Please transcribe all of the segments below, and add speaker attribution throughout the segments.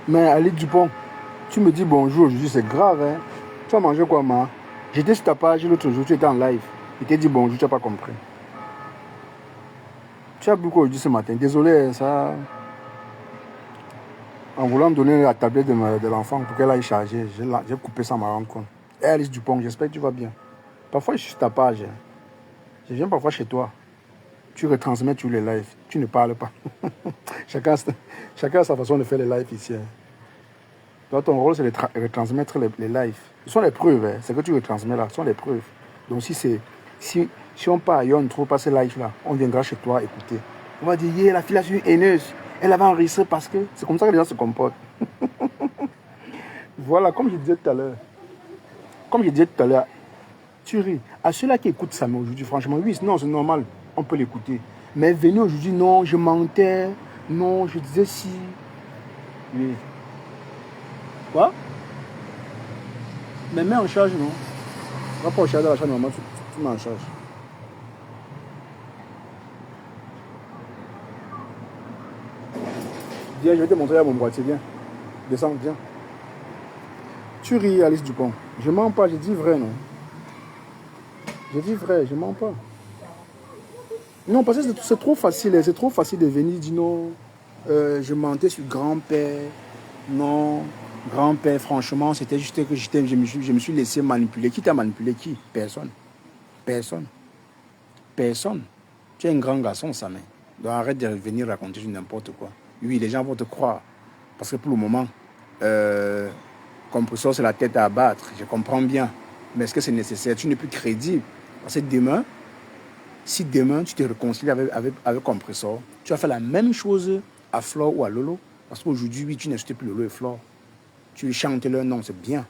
Speaker 1: Mais Ali Dupont, tu me dis bonjour aujourd'hui, c'est grave. Hein? Tu as mangé quoi, ma? J'étais sur ta page l'autre jour, tu étais en live. Je t'ai dit bonjour, tu n'as pas compris. Tu as bu quoi aujourd'hui ce matin? Désolé, ça. En voulant donner la tablette de l'enfant pour qu'elle aille charger, j'ai coupé ça, ma rendre compte. Hey, Alice Dupont, j'espère que tu vas bien. Parfois, je suis sur ta page. Hein. Je viens parfois chez toi. Tu retransmets tous les lives. Tu ne parles pas. chacun a sa façon de faire les lives ici. Hein. Toi, ton rôle, c'est de retransmettre les lives. Ce sont les preuves. Hein. Ce que tu retransmets là, ce sont les preuves. Donc, si on part ailleurs, on ne trouve pas ces lives-là, on viendra chez toi écouter. On va dire, yeah, la fille là, c'est une haineuse. Elle avait enregistré parce que c'est comme ça que les gens se comportent. Voilà, comme je disais tout à l'heure, tu ris. À ceux-là qui écoutent ça, mais aujourd'hui, franchement, oui, non, c'est normal, on peut l'écouter. Mais venez aujourd'hui, non, je mentais, non, je disais si. Oui. Quoi? Mais mets en charge, non? Va pas au charge de la charge, normalement, tu mets en charge. Viens, je vais te montrer à mon boîtier, viens. Descends, viens. Tu ris, Alice Dupont. Je mens pas, je dis vrai, non? Je dis vrai, je mens pas. Non, parce que c'est trop facile, c'est trop facile de venir dire non, je mentais sur grand-père. Non, grand-père, franchement, c'était juste que je me suis laissé manipuler. Qui t'a manipulé? Qui? Personne. Personne. Personne. Tu es un grand garçon, ça, mais. Donc arrête de venir raconter n'importe quoi. Oui, les gens vont te croire. Parce que pour le moment, compresseur, c'est la tête à abattre. Je comprends bien. Mais est-ce que c'est nécessaire? Tu n'es plus crédible. Parce que demain, si demain tu te réconcilies avec compresseur, tu vas faire la même chose à Flore ou à Lolo. Parce qu'aujourd'hui, oui, tu n'insultes plus Lolo et Flore. Tu chantes leur nom, c'est bien.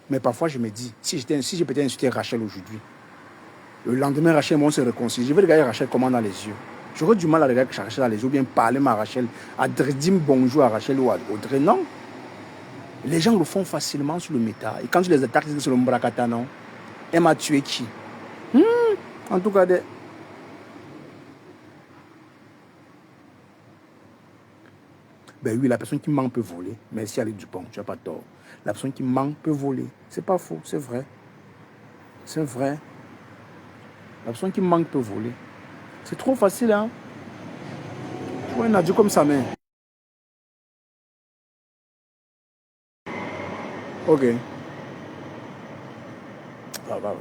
Speaker 1: Mais parfois, je me dis, si j'ai peut-être insulté Rachel aujourd'hui, le lendemain, Rachel et moi, on se réconcilie. Je vais regarder Rachel comment dans les yeux. J'aurais du mal à regarder Rachel dans les yeux, ou bien parler à Rachel, à dire bonjour à Rachel ou à Audrey. Non. Les gens le font facilement sur le méta. Et quand tu les attaques, c'est sur le Mbrakata, non. Elle m'a tué qui? En tout cas, ben oui, la personne qui ment peut voler. Merci Ali Dupont, tu n'as pas tort. La personne qui ment peut voler. C'est pas faux, c'est vrai. C'est vrai. La personne qui ment peut voler. C'est trop facile, hein. Tu vois un adieu comme ça, mais. Ok. Va.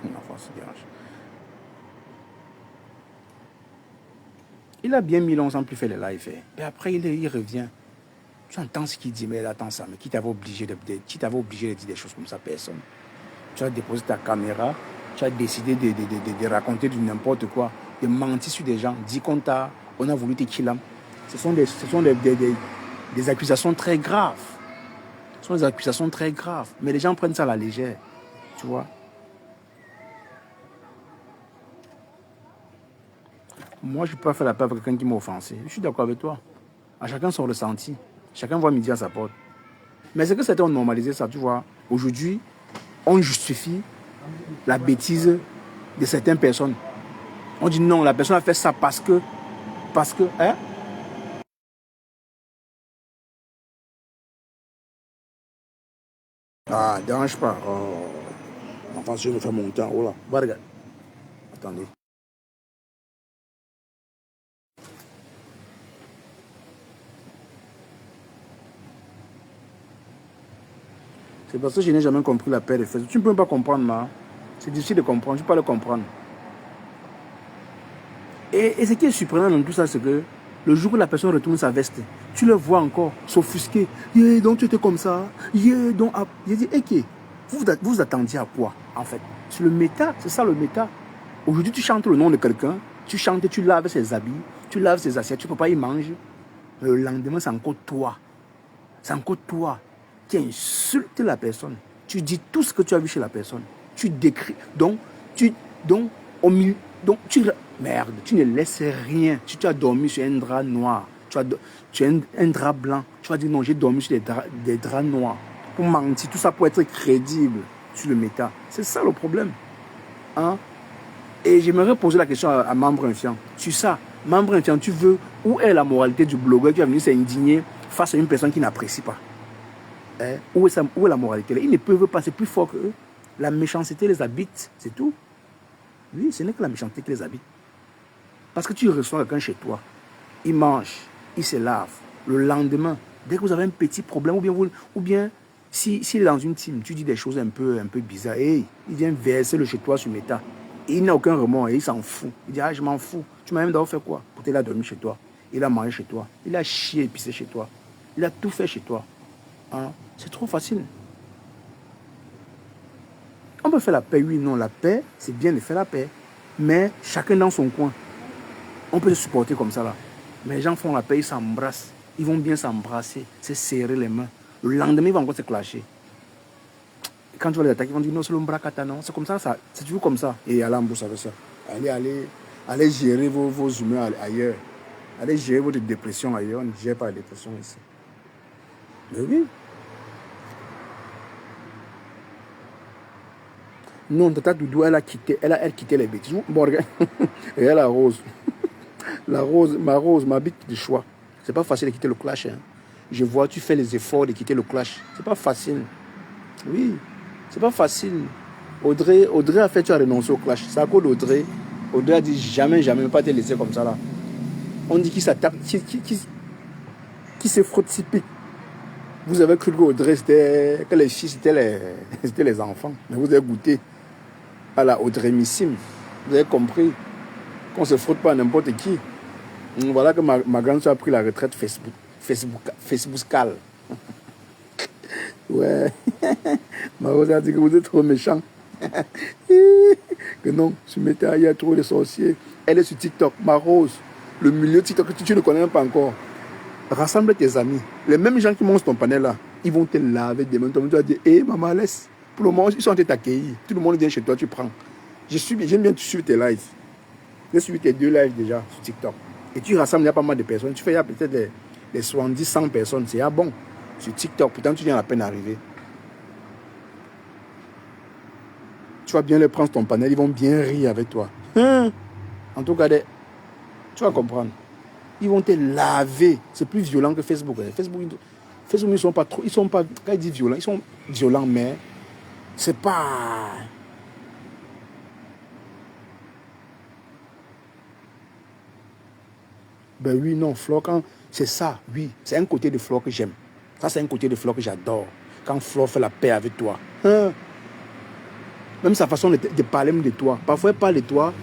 Speaker 1: L'enfant se dérange. Il a bien mis longtemps sans plus faire les lives. Et après, il revient. Tu entends ce qu'il dit, mais attends ça, mais qui t'avait obligé de dire des choses comme ça? Personne. Tu as déposé ta caméra, tu as décidé de raconter du n'importe quoi, de mentir sur des gens, dire qu'on a voulu te killer. Ce sont des accusations très graves. Ce sont des accusations très graves. Mais les gens prennent ça à la légère. Tu vois? Moi, je ne peux pas faire la paix avec quelqu'un qui m'a offensé. Je suis d'accord avec toi. À chacun son ressenti. Chacun voit midi à sa porte. Mais c'est que certains ont normalisé ça, tu vois. Aujourd'hui, on justifie la bêtise de certaines personnes. On dit non, la personne a fait ça parce que, hein? Ah, dérange pas. Oh. Enfin, je me fais mon temps. Oh là, va regarder. Attendez. C'est parce que je n'ai jamais compris la paix des fesses. Tu ne peux pas comprendre, ma. C'est difficile de comprendre. Tu ne peux pas le comprendre. Et ce qui est surprenant dans tout ça, c'est que le jour où la personne retourne sa veste, tu le vois encore s'offusquer. Yeah, donc tu étais comme ça. Yeah, donc. J'ai dit, ok, vous attendiez à quoi, en fait? C'est le méta, c'est ça le méta. Aujourd'hui, tu chantes le nom de quelqu'un, tu chantes, tu laves ses habits, tu laves ses assiettes, tu ne peux pas y manger. Le lendemain, c'est encore toi. C'est encore toi qui insultes la personne. Tu dis tout ce que tu as vu chez la personne. Tu décris. Merde, tu ne laisses rien. Si tu as dormi sur un drap noir, tu as un drap blanc, tu vas dire non, j'ai dormi sur des draps noirs. Pour mentir, tout ça pour être crédible sur le méta. C'est ça le problème. Hein? Et j'aimerais poser la question à Membre Influent. Sur ça, Membre Influent, tu veux, où est la moralité du blogueur qui va venir s'indigner face à une personne qui n'apprécie pas. Hein? Où est la moralité? Ils ne peuvent pas, c'est plus fort qu'eux. La méchanceté les habite, c'est tout. Oui, ce n'est que la méchanceté qui les habite. Parce que tu reçois quelqu'un chez toi, il mange, il se lave. Le lendemain, dès que vous avez un petit problème, ou bien s'il est dans une team, tu dis des choses un peu bizarres, et il vient verser le chez toi sur méta. Et il n'a aucun remords, et il s'en fout. Il dit, ah, je m'en fous. Tu m'as même d'abord fait quoi? Pour t'aider à dormir chez toi. Il a mangé chez toi. Il a chié et pissé chez toi. Il a tout fait chez toi. Hein? C'est trop facile. On peut faire la paix, oui, non. La paix, c'est bien de faire la paix. Mais chacun dans son coin. On peut se supporter comme ça, là. Mais les gens font la paix, ils s'embrassent. Ils vont bien s'embrasser, se serrer les mains. Le lendemain, ils vont encore se clasher. Et quand tu vas les attaquer, ils vont dire non, c'est l'ombrakata, non. C'est comme ça, c'est toujours comme ça. Et allez en bourse avec ça. Allez gérer vos humeurs ailleurs. Allez gérer votre dépression ailleurs. On ne gère pas la dépression ici. Mais oui. Non, Tata Doudou, elle a quitté les bêtises. Bon, regarde, regarde la rose. La rose, ma bite de choix. C'est pas facile de quitter le clash. Hein. Je vois, tu fais les efforts de quitter le clash. C'est pas facile. Oui, c'est pas facile. Audrey a fait, tu as renoncé au clash. C'est à cause d'Audrey. Audrey a dit jamais, pas te laisser comme ça là. On dit qu'il s'attaque, qui se frotte si pique. Vous avez cru que les filles c'était les enfants. Mais vous avez goûté à la Audreymissime. Vous avez compris qu'on ne se frotte pas à n'importe qui. Voilà que ma grande soeur a pris la retraite Facebookale. Ouais. Ma Rose a dit que vous êtes trop méchant. Que non, je mettais il y a trop de sorciers. Elle est sur TikTok. Ma Rose, le milieu TikTok que tu ne connais même pas encore. Rassemble tes amis. Les mêmes gens qui montent ton panel là, ils vont te laver des mains. Tu vas dire, hé maman, laisse. Pour le moment, ils sont en train de t'accueillir. Tout le monde vient chez toi, tu prends. J'aime bien suivre tes lives. J'ai suivi tes 2 lives déjà sur TikTok. Et tu rassembles, il y a pas mal de personnes. Tu fais, il y a peut-être des 70, 100 personnes. C'est bon. Sur TikTok, pourtant, tu viens à peine d'arriver. Tu vas bien les prendre ton panel, ils vont bien rire avec toi. En tout cas, tu vas comprendre. Ils vont te laver. C'est plus violent que Facebook. Facebook, ils sont pas trop. Ils sont pas. Quand ils disent violents, ils sont violents, mais c'est pas. Ben oui, non, Flo, quand c'est ça, oui. C'est un côté de Flo que j'aime. Ça, c'est un côté de Flo que j'adore. Quand Flo fait la paix avec toi. Même sa façon de parler de toi. Parfois, elle parle de toi.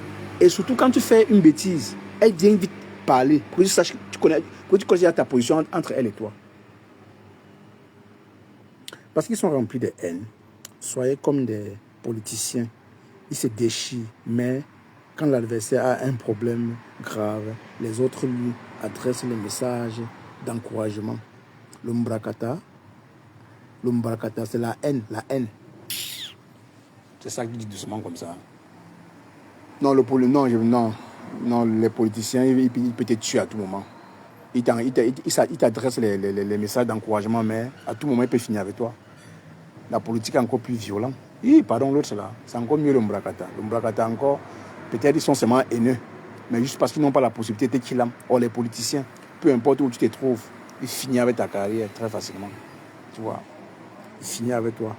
Speaker 1: Et surtout, quand tu fais une bêtise, elle vient vite parler. Pour que tu saches que tu connais ta position entre elle et toi. Parce qu'ils sont remplis de haine. Soyez comme des politiciens. Ils se déchirent. Mais quand l'adversaire a un problème grave, les autres lui adressent les messages d'encouragement. L'ombrakata, c'est la haine. C'est ça que je dis doucement comme ça. Non, les politiciens, ils peuvent te tuer à tout moment. Ils t'adressent les messages d'encouragement, mais à tout moment, ils peuvent finir avec toi. La politique est encore plus violente. Pardon, l'autre, c'est là. C'est encore mieux l'ombrakata. L'ombrakata encore, peut-être ils sont seulement haineux, mais juste parce qu'ils n'ont pas la possibilité de killer. Or, les politiciens, peu importe où tu te trouves, ils finissent avec ta carrière très facilement. Tu vois, ils finissent avec toi.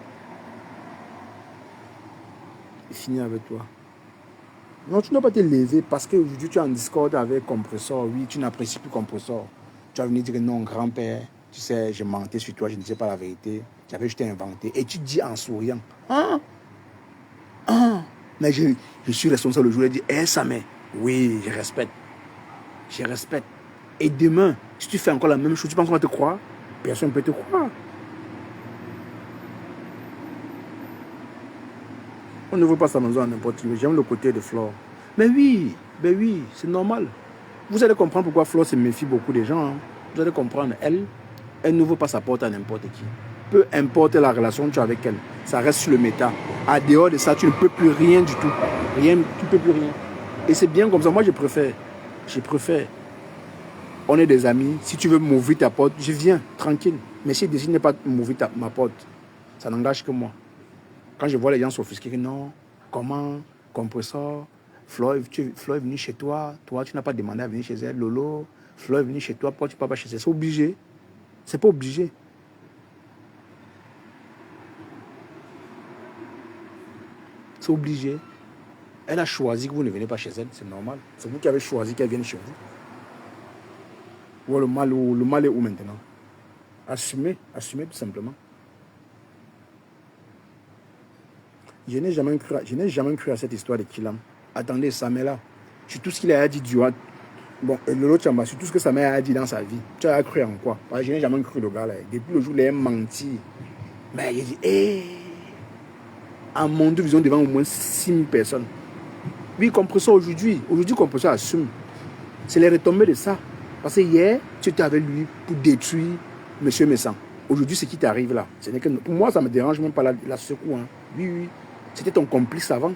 Speaker 1: Non, tu n'as pas te lever parce qu'aujourd'hui tu es en Discord avec Compressor. Oui, tu n'apprécies plus Compressor. Tu vas venir dire que non, grand-père, tu sais, j'ai menti sur toi, je ne disais pas la vérité. J'avais juste inventé. Et tu dis en souriant, mais je suis responsable le jour. Il dit, ça mais oui, je respecte. Et demain, si tu fais encore la même chose, tu penses qu'on va te croire? Personne ne peut te croire. On ne veut pas sa maison à n'importe qui. J'aime le côté de Flore. Mais oui, c'est normal. Vous allez comprendre pourquoi Flore se méfie beaucoup des gens. Hein. Vous allez comprendre. Elle ne veut pas sa porte à n'importe qui. Peu importe la relation que tu as avec elle, ça reste sur le méta. À dehors de ça, tu ne peux plus rien du tout. Rien, tu ne peux plus rien. Et c'est bien comme ça. Moi, je préfère. On est des amis. Si tu veux m'ouvrir ta porte, je viens, tranquille. Mais si tu décides de ne pas m'ouvrir ma porte, ça n'engage que moi. Quand je vois les gens s'offusquer, non, comment, Compressor, Flo est venu chez toi, tu n'as pas demandé à venir chez elle, Lolo, Flo est venu chez toi, pourquoi tu ne peux pas chez elle? C'est obligé. C'est pas obligé. C'est obligé. Elle a choisi que vous ne venez pas chez elle, c'est normal. C'est vous qui avez choisi qu'elle vienne chez vous. Ou le mal est où maintenant? Assumez tout simplement. Je n'ai jamais cru à cette histoire de Kilam. Attendez, sa mère là, sur tout ce qu'il a dit durant... Bon, Lolo Tchamba, sur tout ce que sa mère a dit dans sa vie, tu as cru en quoi? Je n'ai jamais cru le gars là. Depuis le jour où il a menti, mais il a dit, en monde, ils ont devant au moins 6000 personnes. Oui, Compresseur aujourd'hui, Compresseur assume. C'est les retombées de ça. Parce que hier, tu étais avec lui pour détruire M. Messan. Aujourd'hui, ce qui t'arrive là, ce n'est que... Pour moi, ça ne me dérange même pas la secoue. Hein. Oui. C'était ton complice avant.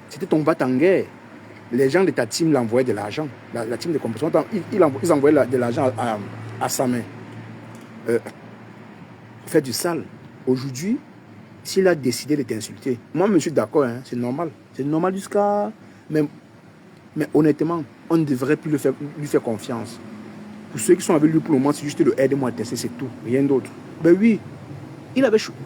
Speaker 1: C'était ton va-t-en-guerre. Les gens de ta team l'envoyaient de l'argent. La team de Compresseur, ils envoyaient de l'argent à sa main. Faire du sale. Aujourd'hui, s'il a décidé de t'insulter, moi, je suis d'accord, hein, c'est normal. C'est normal jusqu'à... Mais honnêtement, on ne devrait plus lui faire confiance. Pour ceux qui sont avec lui pour le moment, c'est juste le aide-moi à tester, c'est tout. Rien d'autre. Ben oui,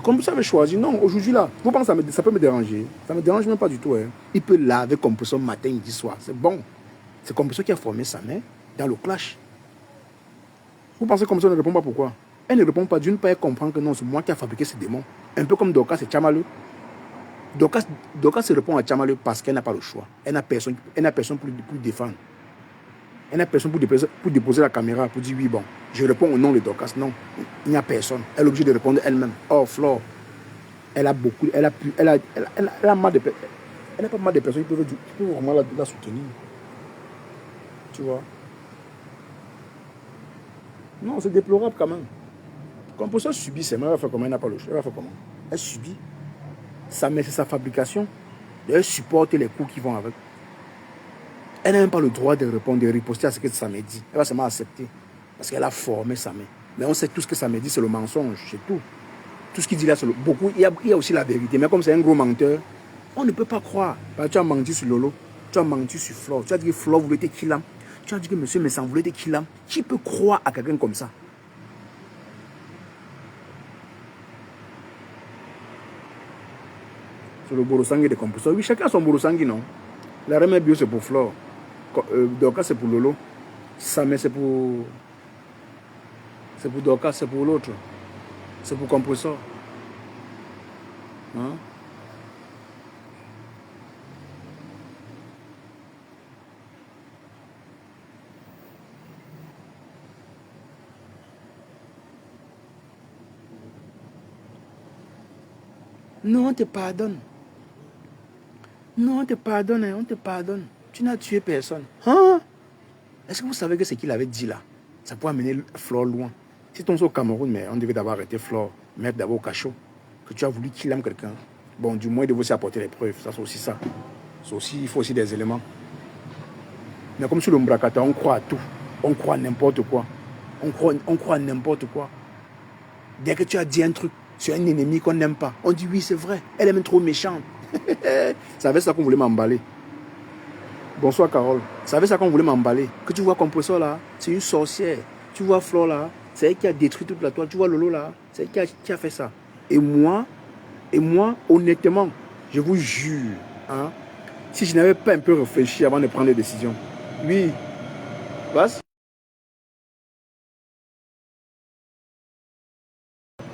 Speaker 1: comme ça avait choisi. Non, aujourd'hui là, vous pensez que ça peut me déranger? Ça ne me dérange même pas du tout. Hein. Il peut laver Compresseur matin, midi, soir. C'est bon. C'est Compresseur qui a formé sa mère dans le clash. Vous pensez que Compresseur ne répond pas pourquoi? Elle ne répond pas d'une part, elle comprend que non, c'est moi qui a fabriqué ce démon. Un peu comme Dorcas et Chamaleu. Dorcas se répond à Chamaleu parce qu'elle n'a pas le choix. Elle n'a personne pour défendre. Elle n'a personne pour déposer la caméra, pour dire oui, bon, je réponds au nom de Dorcas. Non, il n'y a personne. Elle est obligée de répondre elle-même. Oh, Flore, elle a mal de personnes. Elle n'a pas mal de personnes qui peuvent vraiment la soutenir. Tu vois? Non, c'est déplorable quand même. Comme pour ça, subit, c'est elle va faire comment? Elle n'a pas le choix. Elle va faire comment? Elle subit. Ça met sa fabrication. Elle supporte les coups qui vont avec. Elle n'a même pas le droit de répondre, de riposter à ce que sa mère dit. Elle va seulement accepter. Parce qu'elle a formé sa mère. Mais on sait tout ce que sa mère dit, c'est le mensonge, c'est tout. Tout ce qu'il dit là, c'est beaucoup. Il y a aussi la vérité. Mais comme c'est un gros menteur, on ne peut pas croire. Tu as menti sur Lolo, tu as menti sur Flore. Tu as dit que Flore voulait être Kilam. Tu as dit que M. Messan voulait être Kilam. Qui peut croire à quelqu'un comme ça? C'est le Borosangui de Compresseur. Oui, chacun a son Borosangui, non? La remède bio, c'est pour Flore. Dorcas, c'est pour Lolo. Samé, c'est pour Dorcas, c'est pour l'autre. C'est pour Compresseur. Hein? Non, on te pardonne. Non, on te pardonne, on te pardonne. Tu n'as tué personne. Hein? Est-ce que vous savez que ce qu'il avait dit là, ça peut amener Flore loin? Si ton au Cameroun, mais on devait d'abord arrêter Flore, mettre d'abord au cachot, que tu as voulu qu'il aime quelqu'un. Bon, du moins, il devait aussi apporter les preuves. Ça, c'est aussi ça. C'est aussi, il faut aussi des éléments. Mais comme sur le Mbrakata, on croit à tout. On croit à n'importe quoi. On croit à n'importe quoi. Dès que tu as dit un truc sur un ennemi qu'on n'aime pas, on dit oui, c'est vrai. Elle est même trop méchante. C'est avec ça qu'on voulait m'emballer. Bonsoir Carole. C'est avec ça qu'on voulait m'emballer. Que tu vois Compresseur là, c'est une sorcière. Tu vois Flore là, c'est elle qui a détruit toute la toile. Tu vois Lolo là, c'est elle qui a fait ça. Et moi, honnêtement, je vous jure, hein, si je n'avais pas un peu réfléchi avant de prendre des décisions, oui, vas.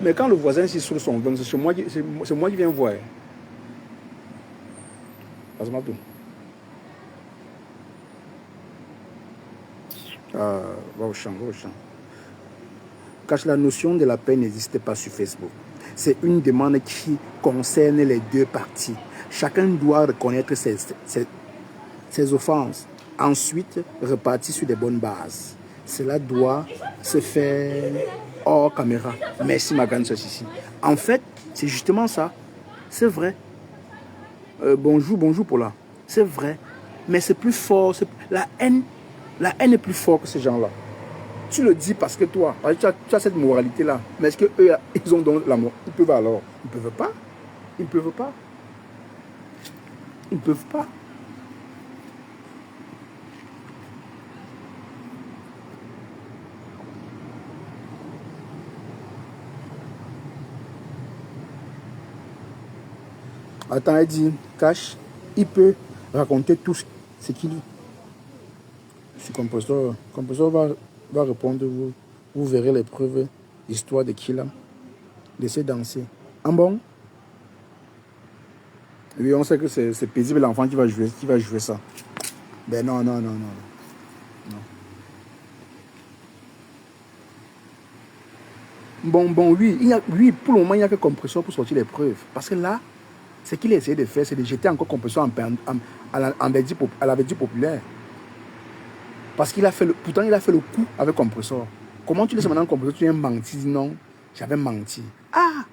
Speaker 1: Mais quand le voisin s'y sur son vin, c'est moi qui viens voir. Passe-moi tout. Va au champ, va au champ. Cache, la notion de la paix n'existe pas sur Facebook. C'est une demande qui concerne les deux parties. Chacun doit reconnaître ses offenses. Ensuite, repartir sur des bonnes bases. Cela doit se faire hors caméra. Merci ma grande soeur ici. En fait, c'est justement ça. C'est vrai. Bonjour Paula. C'est vrai. Mais c'est plus fort. La haine est plus forte que ces gens-là. Tu le dis parce que toi, tu as cette moralité-là. Mais est-ce qu'eux, ils ont donc l'amour? Ils peuvent alors? Ils ne peuvent pas. Ils ne peuvent pas. Ils ne peuvent pas. Attends, elle dit, Cash, il peut raconter tout ce qu'il dit. Ce compositeur va répondre, vous verrez les preuves, l'histoire de Kila. Laissez danser. En bon? Oui, on sait que c'est paisible l'enfant qui va jouer ça. Ben non, non, non, non. Bon, oui, oui, pour le moment, il n'y a que compresseur pour sortir les preuves. Parce que là, ce qu'il essaie de faire, c'est de jeter encore compresseur à la verdure populaire. Parce qu'il a fait pourtant, il a fait le coup avec compresseur. Comment tu laisses maintenant compresseur, tu viens mentir, non, j'avais menti. Ah,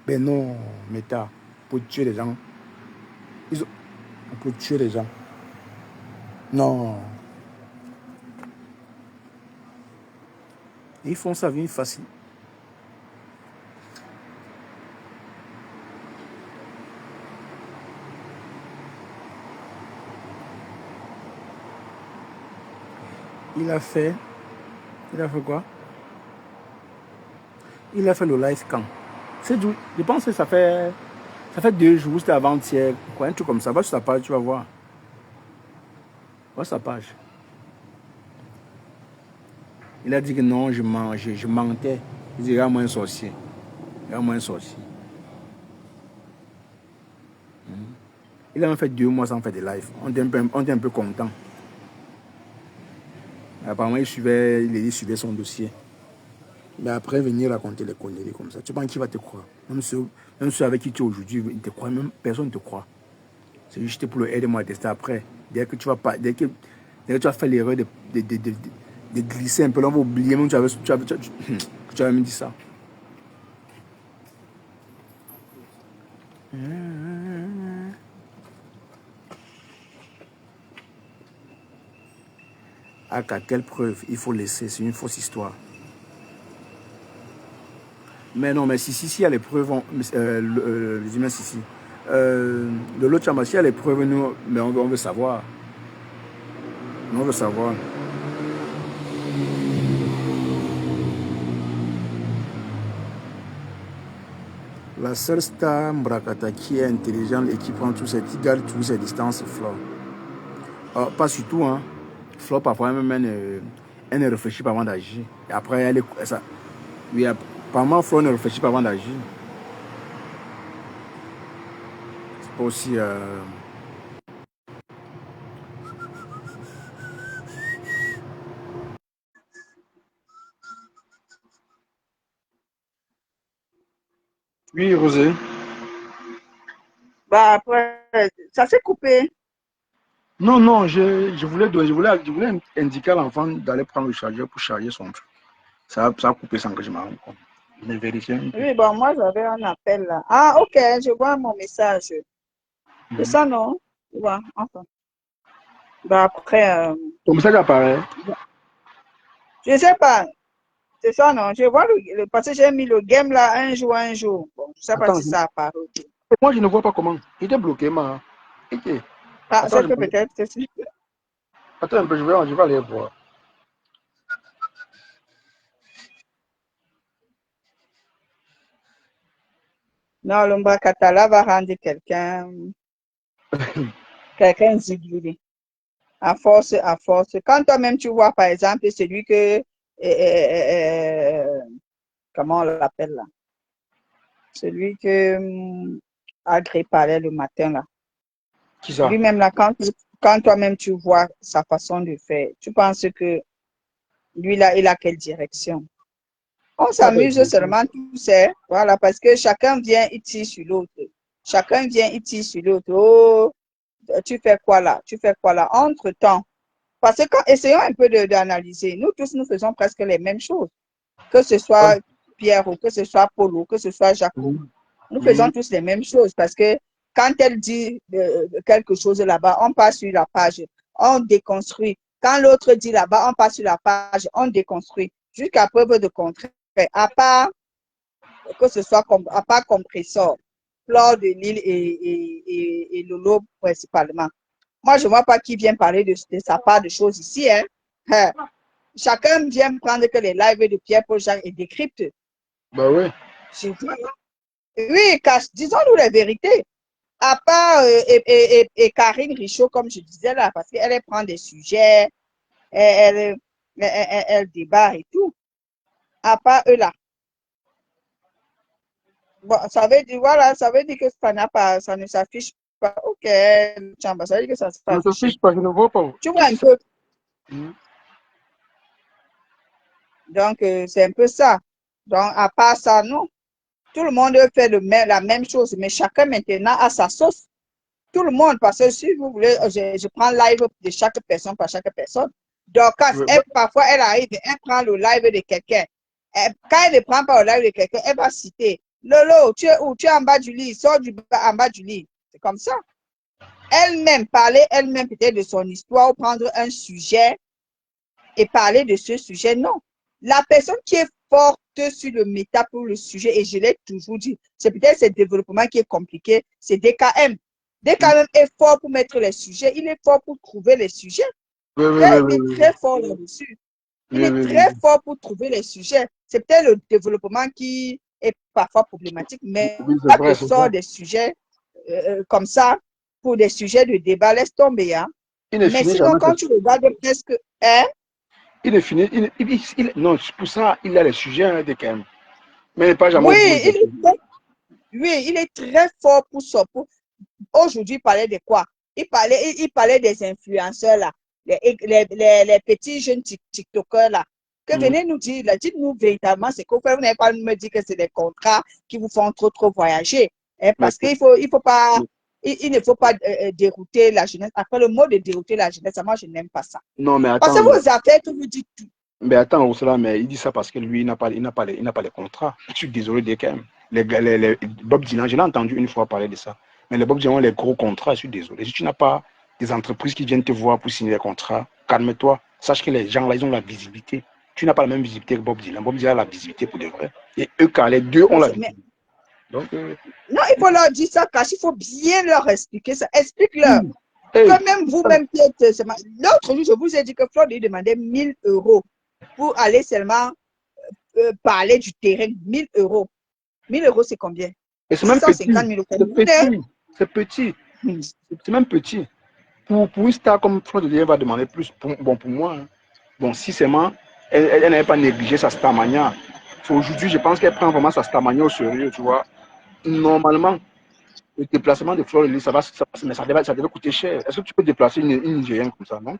Speaker 1: ben non, Meta, pour tuer les gens. On peut tuer les gens. Non. Ils font sa vie facile. Il a fait quoi? Il a fait le live quand? Je pense que ça fait 2 jours, c'était avant-hier, quoi, un truc comme ça. Va sur sa page, tu vas voir. Va sur sa page. Il a dit que non, je mentais. Il dit, regarde-moi un sorcier. Regarde-moi un sorcier. Il a même fait 2 mois sans faire de live. On était un peu content. Apparemment, il suivait son dossier. Mais après, venir raconter les conneries comme ça, tu penses qu'il va te croire? Même ceux avec qui tu es aujourd'hui, ils te croient, même personne ne te croit. C'est juste pour le aider-moi à tester après. Dès que tu vas faire l'erreur de glisser un peu, là, on va oublier même que tu avais même dit ça. À quelle preuve il faut laisser? C'est une fausse histoire. Mais non, mais si il y a les preuves, les humains, si. De l'autre chambre, s'il y a les preuves, nous, mais on veut savoir. On veut savoir. La seule star Mbrakata qui est intelligente et qui prend tout ses, qui garde toutes ses distances, c'est Flo. Pas surtout, hein. Flo, parfois, même, elle ne réfléchit pas avant d'agir. Et après, elle est. Ça, oui, apparemment, Flo ne réfléchit pas avant d'agir. C'est pas aussi. Oui, Rosé.
Speaker 2: Bah après, ça s'est coupé.
Speaker 1: Non, non, je voulais indiquer à l'enfant d'aller prendre le chargeur pour charger son truc. Ça a coupé sans que je m'en rende compte. Je vais vérifier un peu.
Speaker 2: Oui, bon, moi j'avais un appel là. Ah, ok, je vois mon message. C'est ça, non? Ouais, enfin. Bah après,
Speaker 1: Ton message apparaît.
Speaker 2: je sais pas. C'est ça, non? Je vois parce que j'ai mis le game là un jour, un jour. Bon, je sais pas
Speaker 1: Attends,
Speaker 2: si ça apparaît.
Speaker 1: moi je ne vois pas comment. Il était bloqué, ma. Ok.
Speaker 2: Ah,
Speaker 1: Attends,
Speaker 2: c'est que peut-être, c'est sûr.
Speaker 1: attends un peu, je vais aller voir.
Speaker 2: Non, l'ombre Katala va rendre quelqu'un zigouillé. À force, à force. Quand toi-même tu vois, par exemple, celui que, comment on l'appelle là? Celui que Agré parlait le matin là.
Speaker 1: Qui ça?
Speaker 2: Lui-même là, quand toi-même tu vois sa façon de faire, tu penses que lui là, il a quelle direction? On
Speaker 1: Il a pas
Speaker 2: s'amuse
Speaker 1: expliqué.
Speaker 2: seulement tous, hein, voilà, parce que chacun vient, il tire sur l'autre. Chacun vient, il tire sur l'autre. Oh, tu fais quoi là? Tu fais quoi là? Entre-temps, parce que essayons un peu d'analyser. Nous tous, nous faisons presque les mêmes choses. Que ce
Speaker 1: Ouais.
Speaker 2: soit Pierre ou que ce soit Paulo, que ce soit Jaco.
Speaker 1: Mhm.
Speaker 2: Nous faisons
Speaker 1: Mhm.
Speaker 2: tous les mêmes choses parce que quand elle dit quelque chose là-bas, on passe sur la page, on déconstruit. Quand l'autre dit là-bas, on passe sur la page, on déconstruit. Jusqu'à preuve de contraire. À part que ce soit à part compresseur, Flore de Lille et Lolo principalement. Moi, je ne vois pas qui vient parler de sa part de choses ici. Hein. Chacun vient prendre que les lives de Pierre-Paul Jacques et décrypte.
Speaker 1: Bah ouais.
Speaker 2: Oui, disons-nous la vérité. À part et Karine Richaud, comme je disais là, parce qu'elle elle prend des sujets, elle, elle, elle débat et tout. À part eux là. Bon, ça veut dire, voilà, ça veut dire que ça n'a pas, ça ne s'affiche pas. Ok, Chamba, ça veut dire que ça ne s'est pas
Speaker 3: Je ne te
Speaker 2: affiché.
Speaker 3: fiche pas, je ne vois pas.
Speaker 2: Tu vois
Speaker 3: Qui
Speaker 2: un
Speaker 3: ça?
Speaker 2: peu.
Speaker 3: Hmm.
Speaker 2: Donc, c'est un peu ça. Donc, à part ça, non. Tout le monde fait la même chose, mais chacun maintenant a sa sauce. Tout le monde, parce que si vous voulez, je prends live de chaque personne par chaque personne. Donc,
Speaker 3: Ouais, ouais.
Speaker 2: parfois, elle arrive, elle prend le live de quelqu'un. Quand elle ne prend pas le live de quelqu'un, elle va citer Lolo, tu es où? Tu es en bas du lit, sors en bas du lit. C'est comme ça. Elle-même, parler elle-même peut-être de son histoire ou prendre un sujet et parler de ce sujet, non. La personne qui est forte sur le méta pour le sujet, et je l'ai toujours dit, c'est peut-être ce développement qui est compliqué, c'est DKM.
Speaker 3: Hmm.
Speaker 2: DKM est fort pour mettre les sujets, il est fort pour trouver les sujets.
Speaker 3: Oui, oui, oui,
Speaker 2: Il
Speaker 3: oui,
Speaker 2: est
Speaker 3: oui,
Speaker 2: très fort là-dessus. Il
Speaker 3: oui,
Speaker 2: est
Speaker 3: oui, oui,
Speaker 2: très
Speaker 3: oui.
Speaker 2: fort pour trouver les sujets. C'est peut-être le développement qui est parfois problématique, mais
Speaker 3: Oui, c'est
Speaker 2: pas
Speaker 3: vrai,
Speaker 2: te
Speaker 3: c'est vrai.
Speaker 2: sort des sujets comme ça pour des sujets de débat, laisse tomber. Hein.
Speaker 3: Il ne
Speaker 2: Mais
Speaker 3: finit
Speaker 2: sinon,
Speaker 3: jamais.
Speaker 2: quand tu regardes presque, hein,
Speaker 3: Il ne finit. Non, pour ça, il a les sujets hein, de quand même. Mais il n'est pas jamais
Speaker 2: oui,
Speaker 3: au bout.
Speaker 2: oui, il est très fort pour ça. Aujourd'hui, il parlait de quoi? Il parlait des influenceurs là, les petits jeunes TikTokers là. Que
Speaker 3: Hmm.
Speaker 2: venez nous dire, là, dites-nous véritablement ce que vous faites. Vous n'avez pas me dire que c'est des contrats qui vous font trop voyager. Hein,
Speaker 3: Mais,
Speaker 2: parce il faut pas, il ne faut pas dérouter la jeunesse. Après, le mot de dérouter la jeunesse, moi, je n'aime pas ça.
Speaker 3: non, mais
Speaker 2: Parce que
Speaker 3: attends,
Speaker 2: vos affaires, tout vous dites tout.
Speaker 3: Ursula, mais il dit ça parce que lui, il n'a pas les contrats. Je suis désolé de quand même. Bob Dylan, je l'ai entendu une fois parler de ça. Mais les Bob Dylan ont les gros contrats, je suis désolé. Si tu n'as pas des entreprises qui viennent te voir pour signer des contrats, calme-toi. Sache que les gens là, ils ont la visibilité. Tu n'as pas la même visibilité que Bob Dylan. Bob Dylan a la visibilité pour de vrai. Et eux, car les deux ont
Speaker 2: Je
Speaker 3: la
Speaker 2: sais, mais
Speaker 3: visibilité. Donc,
Speaker 2: non, il faut leur dire ça, car il faut bien leur expliquer ça. Explique-leur.
Speaker 3: hey,
Speaker 2: Que même vous-même qui êtes. L'autre jour, je vous ai dit que Claude lui demandait 1 000 € pour aller seulement parler du terrain. 1 000 €. 1 000 €, c'est combien?
Speaker 3: et c'est
Speaker 2: six
Speaker 3: même
Speaker 2: cent
Speaker 3: petit.
Speaker 2: cinquante mille
Speaker 3: C'est
Speaker 2: euros.
Speaker 3: petit. C'est petit. C'est même petit. Pour une star comme Fleur de Lien va demander plus. Pour moi, hein. Bon, si seulement elle n'avait pas négligé sa starmania. Aujourd'hui, je pense qu'elle prend vraiment sa starmania au sérieux, tu vois. Normalement, le déplacement de Fleur de Lys, mais ça devait coûter cher. Est-ce que tu peux déplacer une Nigérienne comme ça, non?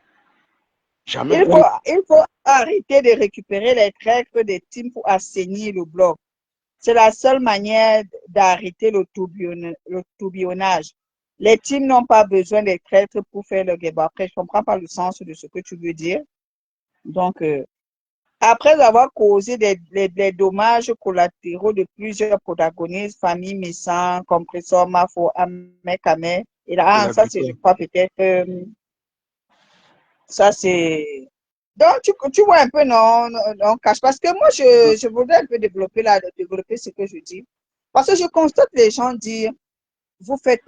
Speaker 3: Jamais.
Speaker 2: Il faut arrêter de récupérer les tracts des teams pour assainir le blog. C'est la seule manière d'arrêter le tourbillonnage. Les teams n'ont pas besoin des traites pour faire le débat. Après, je ne comprends pas le sens de ce que tu veux dire. Donc, après avoir causé des dommages collatéraux de plusieurs protagonistes, famille Messan, Compressor, Mafo, Amekame, et
Speaker 3: Et
Speaker 2: là,
Speaker 3: la
Speaker 2: ça, c'est, je
Speaker 3: victoire.
Speaker 2: crois, peut-être, ça, c'est. Donc, tu vois un peu, non, on cache. Parce que moi, je voudrais un peu développer ce que je dis. Parce que je constate les gens dire, vous faites,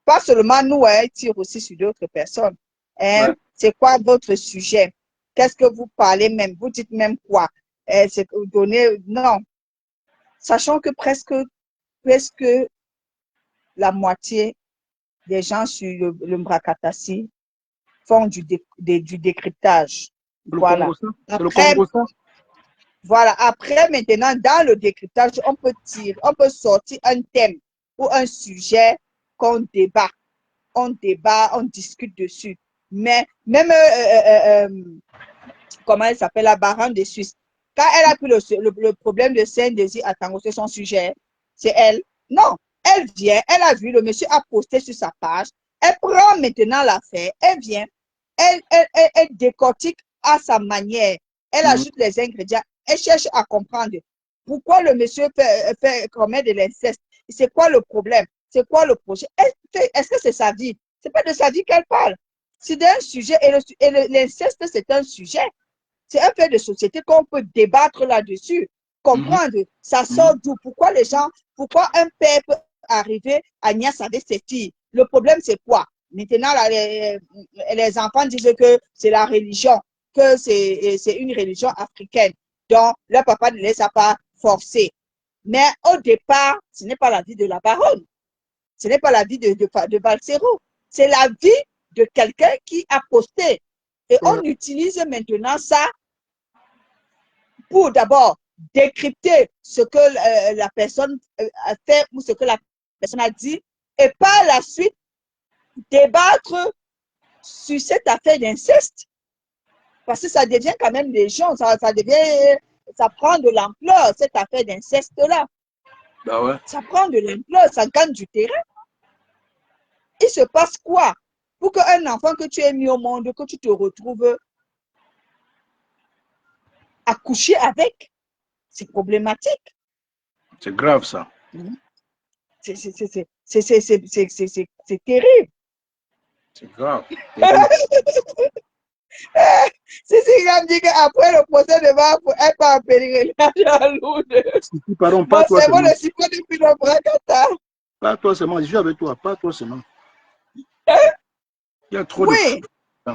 Speaker 2: pas seulement nous, hein, ils tirent aussi sur d'autres personnes. Hein,
Speaker 3: Ouais.
Speaker 2: c'est quoi votre sujet? Qu'est-ce que vous parlez même? Vous dites même quoi? C'est que vous donnez, non. Sachant que presque la moitié des gens sur le Mbrakatassi font du décryptage.
Speaker 3: C'est le
Speaker 2: Voilà.
Speaker 3: Congo, ça. C'est le
Speaker 2: Après,
Speaker 3: Congo, ça.
Speaker 2: voilà. Après, maintenant, dans le décryptage, on peut sortir un thème ou un sujet qu'on débat. On débat, on discute dessus. Mais même, comment elle s'appelle, la baronne de Suisse, quand elle a pris le problème de Saint-Désir à Tango, c'est son sujet, c'est elle. Non, elle vient, elle a vu, le monsieur a posté sur sa page, elle prend maintenant l'affaire, elle vient, elle décortique à sa manière, elle
Speaker 3: Mhm.
Speaker 2: ajoute les ingrédients, elle cherche à comprendre pourquoi le monsieur fait commet de l'inceste, c'est quoi le problème, c'est quoi le projet, est-ce que c'est sa vie? C'est pas de sa vie qu'elle parle. C'est d'un sujet, et l'inceste, c'est un sujet. C'est un fait de société qu'on peut débattre là-dessus,
Speaker 3: Mhm.
Speaker 2: comprendre, ça sort
Speaker 3: Mhm.
Speaker 2: d'où, pourquoi un père peut arriver à Nias avec ses filles. Le problème, c'est quoi? Maintenant, là, les enfants disent que c'est la religion, que c'est une religion africaine. Donc, leur papa ne les a pas forcés. Mais au départ, ce n'est pas la vie de la baronne. Ce n'est pas la vie de Balsero. C'est la vie de quelqu'un qui a posté. Et on utilise maintenant ça pour d'abord décrypter ce que la personne a fait ou ce que la personne a dit et par la suite débattre sur cette affaire d'inceste. Parce que ça devient quand même des gens, ça prend de l'ampleur, cette affaire d'inceste-là.
Speaker 3: Bah ouais.
Speaker 2: Ça prend de l'ampleur, ça gagne du terrain. Il se passe quoi pour qu'un enfant que tu aies mis au monde, que tu te retrouves à coucher avec? C'est problématique.
Speaker 3: C'est grave ça.
Speaker 2: C'est terrible.
Speaker 3: C'est grave.
Speaker 2: C'est me dit qu'après le procès devant être en pèlerinage à Lourdes.
Speaker 3: Pardon, pas toi seulement.
Speaker 2: Depuis le Bracata.
Speaker 3: Pas toi seulement, je suis avec toi, pas toi seulement. Il y a trop
Speaker 2: oui.
Speaker 3: de...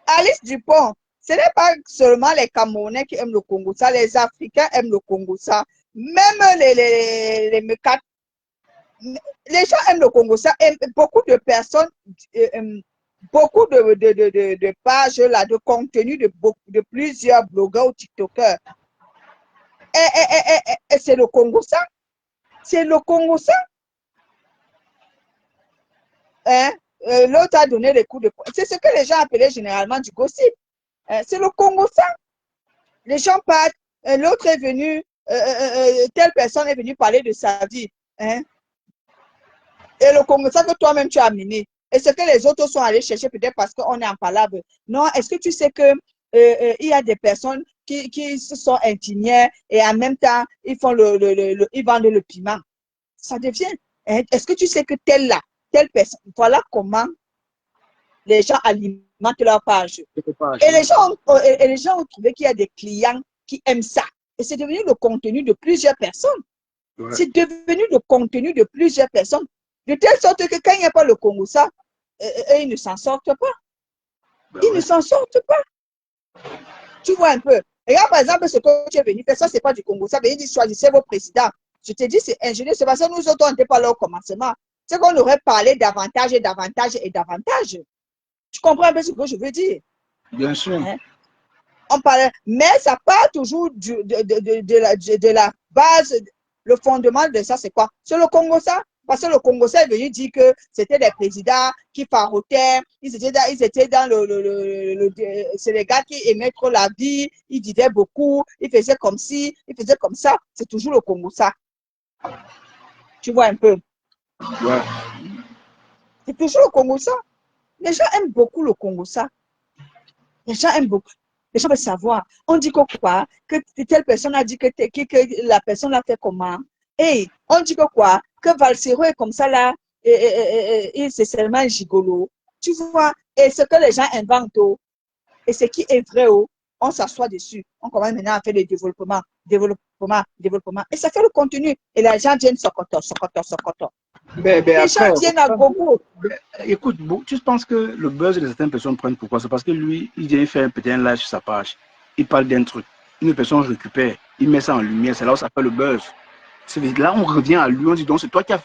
Speaker 2: Alice Dupont, ce n'est pas seulement les Camerounais qui aiment le Congo, ça, les Africains aiment le Congo, ça. Même les Mekat, les gens aiment le Congo, ça. Et beaucoup de personnes, beaucoup de pages là, de contenu de plusieurs blogueurs ou TikTokers. Et c'est le Congo, ça. C'est le Congo, ça. Hein? L'autre a donné des coups de poing. C'est ce que les gens appelaient généralement du gossip. C'est le Congo, ça. Les gens partent. L'autre est venu, telle personne est venue parler de sa vie. Hein? Et le Congo, ça que toi-même tu as amené. Et ce que les autres sont allés chercher, peut-être parce qu'on est en palabre. Non, est-ce que tu sais que il y a des personnes qui se sont indignées et en même temps, ils vendent le piment. Ça devient. Hein? Est-ce que tu sais que telle personne, voilà comment les gens alimentent leur page. Et les gens ont trouvé qu'il y a des clients qui aiment ça. Et c'est devenu le contenu de plusieurs personnes. Ouais. C'est devenu le contenu de plusieurs personnes. De telle sorte que quand il n'y a pas le Congo, ça, ils ne s'en sortent pas. Ils ne s'en sortent pas. Tu vois un peu. Regarde par exemple ce que tu es venu faire, ça, ce n'est pas du Congo. Ça veut dire choisissez vos présidents. Je te dis, c'est ingénieux. C'est parce que nous autres, on n'était pas là au commencement. C'est qu'on aurait parlé davantage et davantage et davantage. Tu comprends un peu ce que je veux dire?
Speaker 3: Bien sûr.
Speaker 2: Hein? On parlait, mais ça part toujours de la base. Le fondement de ça, c'est quoi? C'est le Congo, ça. Parce que le Congo, ça est venu dire que c'était des présidents qui farotaient, ils étaient dans c'est les gars qui aimaient trop la vie, ils disaient beaucoup, ils faisaient comme ci, ils faisaient comme ça. C'est toujours le Congo, ça. Tu vois un peu?
Speaker 3: Ouais.
Speaker 2: C'est toujours le Congo, ça. Les gens aiment beaucoup le Congo, ça. Les gens aiment beaucoup. Les gens veulent savoir. On dit que quoi? Que telle personne a dit que la personne l'a fait comment? Et on dit que quoi? Que Balsero est comme ça là. Et c'est seulement gigolo. Tu vois? Et ce que les gens inventent, et ce qui est vrai, on s'assoit dessus. On commence maintenant à faire le développement. Et ça fait le contenu. Et les gens viennent socoto. Les gens viennent à gogo.
Speaker 3: Écoute, tu penses que le buzz de certaines personnes prennent pourquoi? C'est parce que lui, il vient faire peut-être un live sur sa page. Il parle d'un truc. Une personne récupère. Il met ça en lumière. C'est là où ça fait le buzz. Là, on revient à lui. On dit donc, c'est toi qui as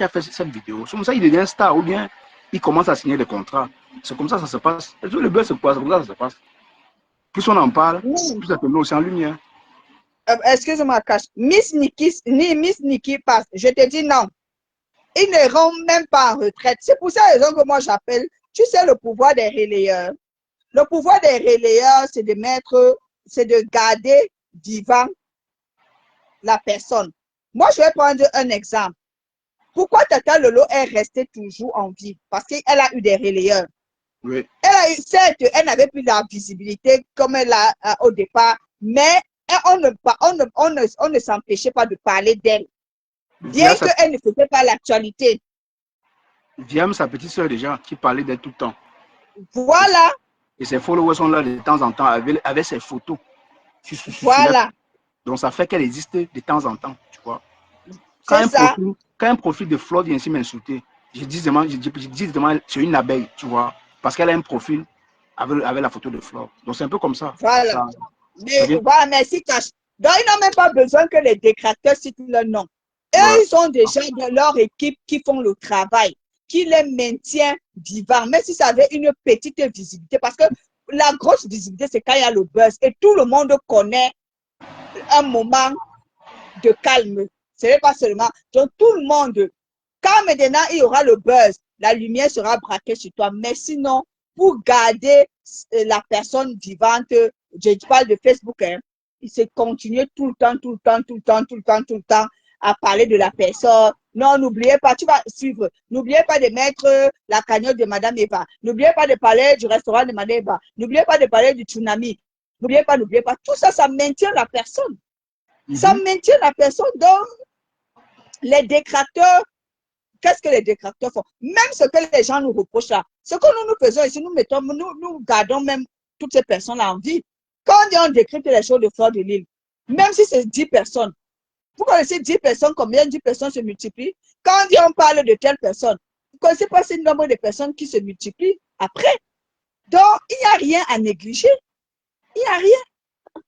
Speaker 3: fait cette vidéo. C'est comme ça qu'il devient star ou bien il commence à signer des contrats. C'est comme ça que ça se passe. Le buzz, c'est quoi? C'est comme ça que ça se passe. Plus on en parle, plus ça te met aussi en lumière.
Speaker 2: Excuse-moi, Cash. Miss Nikki passe. Je te dis non. Ils ne rentrent même pas en retraite. C'est pour ça que moi j'appelle, tu sais, le pouvoir des relayeurs. Le pouvoir des relayeurs, c'est de garder vivant la personne. Moi, je vais prendre un exemple. Pourquoi Tata Lolo est restée toujours en vie? Parce qu'elle a eu des relayeurs.
Speaker 3: Oui.
Speaker 2: Certes, elle n'avait plus la visibilité comme elle a au départ, mais on ne s'empêchait pas de parler d'elle. Bien qu'elle ne faisait pas l'actualité.
Speaker 3: Diam, sa petite soeur déjà, qui parlait d'elle tout le temps.
Speaker 2: Voilà.
Speaker 3: Et ses followers sont là de temps en temps avec ses photos.
Speaker 2: Voilà.
Speaker 3: Donc ça fait qu'elle existe de temps en temps, tu vois.
Speaker 2: Quand
Speaker 3: un profil de Flo vient ici m'insulter, je dis c'est une abeille, tu vois. Parce qu'elle a un profil avec la photo de Flo. Donc c'est un peu comme ça.
Speaker 2: Voilà. Voilà, merci Cash. Donc ils n'ont même pas besoin que les détracteurs citent leur nom. Eux, ils ont déjà dans leur équipe qui font le travail, qui les maintient vivants, même si ça avait une petite visibilité. Parce que la grosse visibilité, c'est quand il y a le buzz. Et tout le monde connaît un moment de calme. Ce n'est pas seulement. Donc, tout le monde, quand maintenant il y aura le buzz, la lumière sera braquée sur toi. Mais sinon, pour garder la personne vivante, je parle de Facebook, hein, il se continue tout le temps à parler de la personne. Non, n'oubliez pas, tu vas suivre. N'oubliez pas de mettre la cagnotte de Madame Eva. N'oubliez pas de parler du restaurant de Madame Eva. N'oubliez pas de parler du tsunami. N'oubliez pas. Tout ça, ça maintient la personne. Ça maintient la personne. Donc, les détracteurs, qu'est-ce que les détracteurs font? Même ce que les gens nous reprochent là, ce que nous faisons ici, nous gardons même toutes ces personnes-là en vie. Quand on décrypte les choses de Fleur de Lys, même si c'est 10 personnes, vous connaissez 10 personnes, combien 10 personnes se multiplient? Quand on parle de telle personne, vous ne connaissez pas ce nombre de personnes qui se multiplient après. Donc, il n'y a rien à négliger. Il n'y a rien.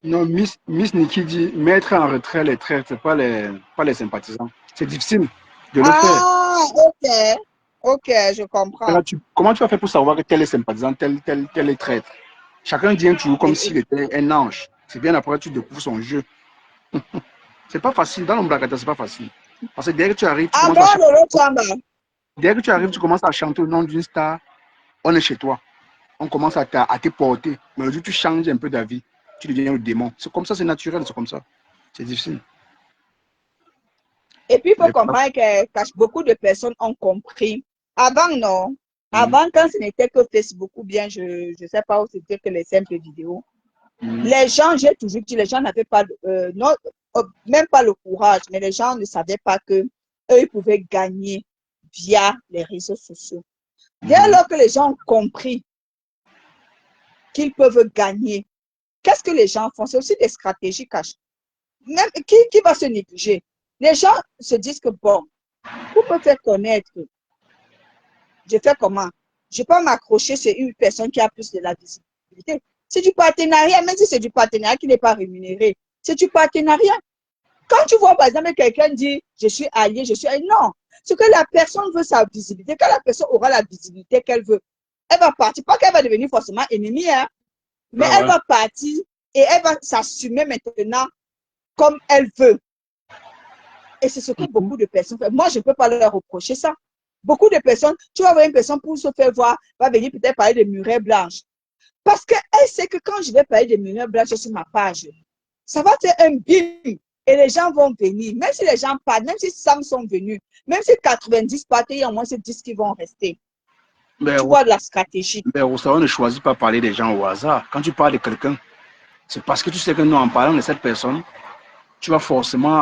Speaker 3: Non, Miss Nikki dit mettre en retrait les traîtres, pas les sympathisants. C'est difficile de le faire.
Speaker 2: Ah, ok, je comprends.
Speaker 3: Là, comment tu vas faire pour savoir que tel est sympathisant, tel est traître? Chacun dit toujours comme s'il était un ange. C'est bien après tu découvres son jeu. C'est pas facile. Dans l'Ombracata, c'est pas facile. Parce que dès que tu arrives, tu commences à chanter au nom d'une star, on est chez toi. On commence à te porter. Mais le jour où tu changes un peu d'avis, tu deviens le démon. C'est comme ça, c'est naturel, c'est comme ça. C'est difficile.
Speaker 2: Et puis, il faut comprendre que beaucoup de personnes ont compris. Avant, non. Avant, quand ce n'était que Facebook ou bien, je ne sais pas où c'était que les simples vidéos, les gens, j'ai toujours dit, les gens n'avaient pas, même pas le courage, mais les gens ne savaient pas que eux, ils pouvaient gagner via les réseaux sociaux. Dès lors que les gens ont compris qu'ils peuvent gagner, qu'est-ce que les gens font? C'est aussi des stratégies cachées. Même, qui va se négliger? Les gens se disent que bon, pour me faire connaître, je fais comment? Je peux m'accrocher sur une personne qui a plus de la visibilité. C'est du partenariat, même si c'est du partenariat qui n'est pas rémunéré. C'est du partenariat. Quand tu vois, par exemple, quelqu'un dit, je suis allié, non. Ce que la personne veut, sa visibilité. Quand la personne aura la visibilité qu'elle veut, elle va partir. Pas qu'elle va devenir forcément ennemie, hein, mais elle va partir et elle va s'assumer maintenant comme elle veut. Et c'est ce que beaucoup de personnes font. Moi, je ne peux pas leur reprocher ça. Beaucoup de personnes, tu vas voir une personne pour se faire voir, va venir peut-être parler de murailles blanches. Parce qu'elle sait que quand je vais parler de murailles blanches sur ma page, ça va être un bim. Et les gens vont venir. Même si les gens partent, même si 100 sont venus, même si 90 partent, il y a au moins ces 10 qui vont rester. Mais tu vois de la stratégie.
Speaker 3: Mais on ne choisit pas parler des gens au hasard. Quand tu parles de quelqu'un, c'est parce que tu sais que nous, en parlant de cette personne, tu vas forcément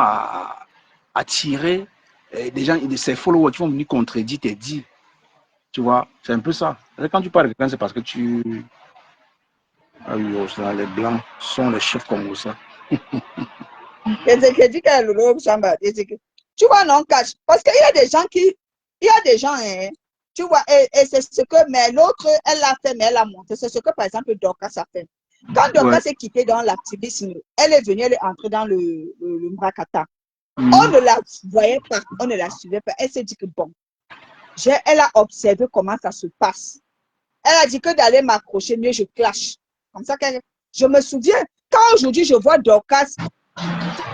Speaker 3: attirer des gens, de ces followers qui vont venir contredire tes dits. Tu vois, c'est un peu ça. Quand tu parles de quelqu'un, c'est parce que tu... Ah oui, les blancs sont les chefs comme ça.
Speaker 2: Tu vois, non, cache. Parce qu'il y a des gens qui... Il y a des gens, hein, tu vois, et c'est ce que... Mais l'autre, elle l'a fait, mais elle a monté. C'est ce que, par exemple, Dorcas a fait. Quand Dorcas s'est quittée dans l'activisme, elle est venue, elle est entrée dans le Mbrakata. On ne la voyait pas, on ne la suivait pas. Elle s'est dit que bon, elle a observé comment ça se passe. Elle a dit que d'aller m'accrocher, mieux je clash. Comme ça, je me souviens, quand aujourd'hui je vois Dorcas,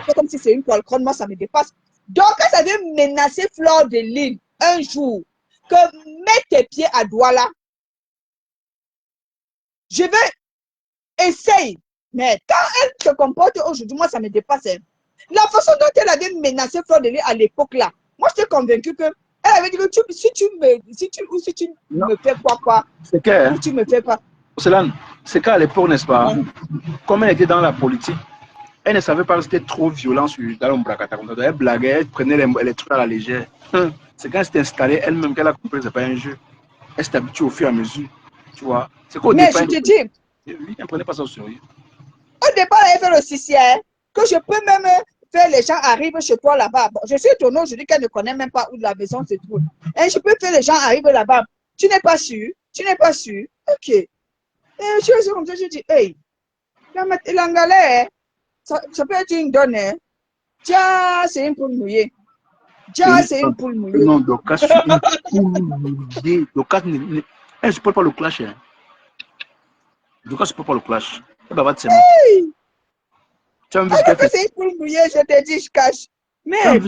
Speaker 2: c'est comme si c'est une polcronne, moi ça me dépasse. Dorcas avait menacé Fleur de Lys un jour que mets tes pieds à Douala. Je vais essayer. Mais quand elle se comporte aujourd'hui, moi ça me dépasse. La façon dont elle avait menacé Fleur de Lys à l'époque là, moi j'étais convaincue que elle avait dit que si tu me fais quoi,
Speaker 3: c'est que,
Speaker 2: tu me fais quoi.
Speaker 3: C'est qu'à l'époque, n'est-ce pas, comme elle était dans la politique, elle ne savait pas que c'était trop violent dans l'Ombrakata. Elle blaguait, elle prenait les trucs à la légère. C'est quand elle s'est installée elle-même qu'elle a compris que ce n'est pas un jeu. Elle s'est habituée au fur et à mesure. Tu vois.
Speaker 2: Mais départ, je te dis,
Speaker 3: elle ne prenait pas ça au sérieux.
Speaker 2: Au départ, elle fait le CCR, que je peux même faire les gens arrivent chez toi là-bas. Bon, je suis étonnée aujourd'hui qu'elle ne connaît même pas où la maison se trouve. Et je peux faire les gens arrivent là-bas. Tu n'es pas sûr? Tu n'es pas sûr? Ok. Et je suis comme ça, je dis, hey, l'anglais, ça peut être une donne. Tiens, c'est une poule mouillée. Déjà, c'est une poule mouillée.
Speaker 3: Non, Dorcas, c'est une poule mouillée. Dorcas, elle ne supporte pas le clash. Hein. Dorcas ne supporte pas le clash. Elle va battre ses mains. Tu as même vu ce
Speaker 2: Alors
Speaker 3: qu'elle
Speaker 2: que
Speaker 3: fait.
Speaker 2: c'est une poule mouillée, je te dis, je cache.
Speaker 3: Tu as
Speaker 2: Mais,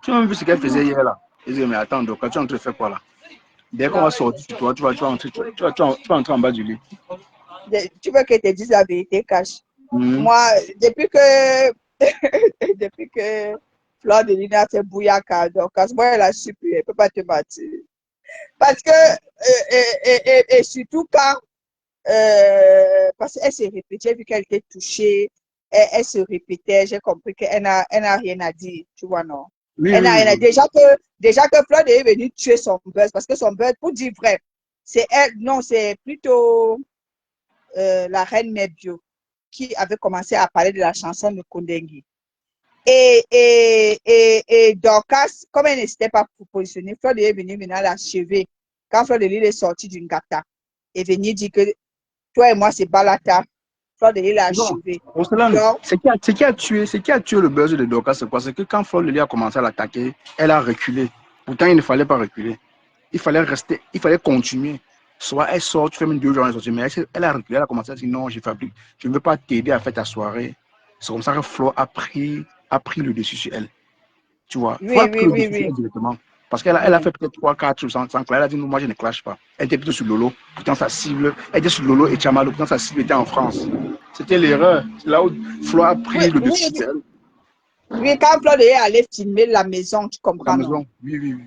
Speaker 3: même vu ce qu'elle faisait hier là. Je dis, mais attends, Dorcas, tu es en train de faire quoi là? Dès qu'on
Speaker 2: non,
Speaker 3: va sortir sur toi, tu vas entrer en bas du lit.
Speaker 2: tu veux que je te dise la vérité, cache.
Speaker 3: Mhm.
Speaker 2: Moi, depuis que, depuis que Fleur de Lune a fait bouillaka, donc, moi, elle a su plus, elle ne peut pas te mentir. Parce que, et surtout quand, parce qu'elle se répétait, j'ai vu qu'elle était touchée, elle se répétait, j'ai compris qu'elle n'a rien à dire, tu vois, non.
Speaker 3: Oui,
Speaker 2: Elle
Speaker 3: oui,
Speaker 2: n'a rien à
Speaker 3: oui.
Speaker 2: dire. Déjà que Fleur est venue tuer son buzz, parce que son buzz, pour dire vrai, c'est elle, non, c'est plutôt la reine Mebio qui avait commencé à parler de la chanson de Kondengi. Et Dorcas, comme elle n'était pas positionnée, Fleur de est venue maintenant l'achever. Quand Fleur de Lille est sortie d'une gata, est venue dire que toi et moi, c'est Balata. Fleur de Lille a
Speaker 3: Non,
Speaker 2: achevé.
Speaker 3: Roseland,
Speaker 2: Donc,
Speaker 3: ce qui a tué le buzz de Dorcas, c'est quoi? C'est que quand Fleur Lely a commencé à l'attaquer, elle a reculé. Pourtant, il ne fallait pas reculer. Il fallait rester, il fallait continuer. Soit elle sort, tu fais même 2 jours, elle sortir, mais elle a reculé, elle a commencé à dire non, je ne veux pas t'aider à faire ta soirée. C'est comme ça que Fleur a pris le dessus sur elle. Tu vois, Fleur
Speaker 2: oui,
Speaker 3: a pris
Speaker 2: oui,
Speaker 3: le
Speaker 2: oui,
Speaker 3: dessus sur
Speaker 2: oui.
Speaker 3: elle directement. Parce elle a fait peut-être 3, 4 jours sans clash. Elle a dit non, moi je ne clash pas. Elle était plutôt sur Lolo, pourtant sa cible, elle était sur Lolo et Chamalo, pourtant sa cible était en France. C'était l'erreur. C'est là où Flo a
Speaker 2: Oui,
Speaker 3: pris le
Speaker 2: oui,
Speaker 3: dessus
Speaker 2: oui.
Speaker 3: sur elle.
Speaker 2: Oui, quand Fleur de Lille allait filmer la maison, tu
Speaker 3: La
Speaker 2: comprends, non?
Speaker 3: maison. Oui, oui, oui.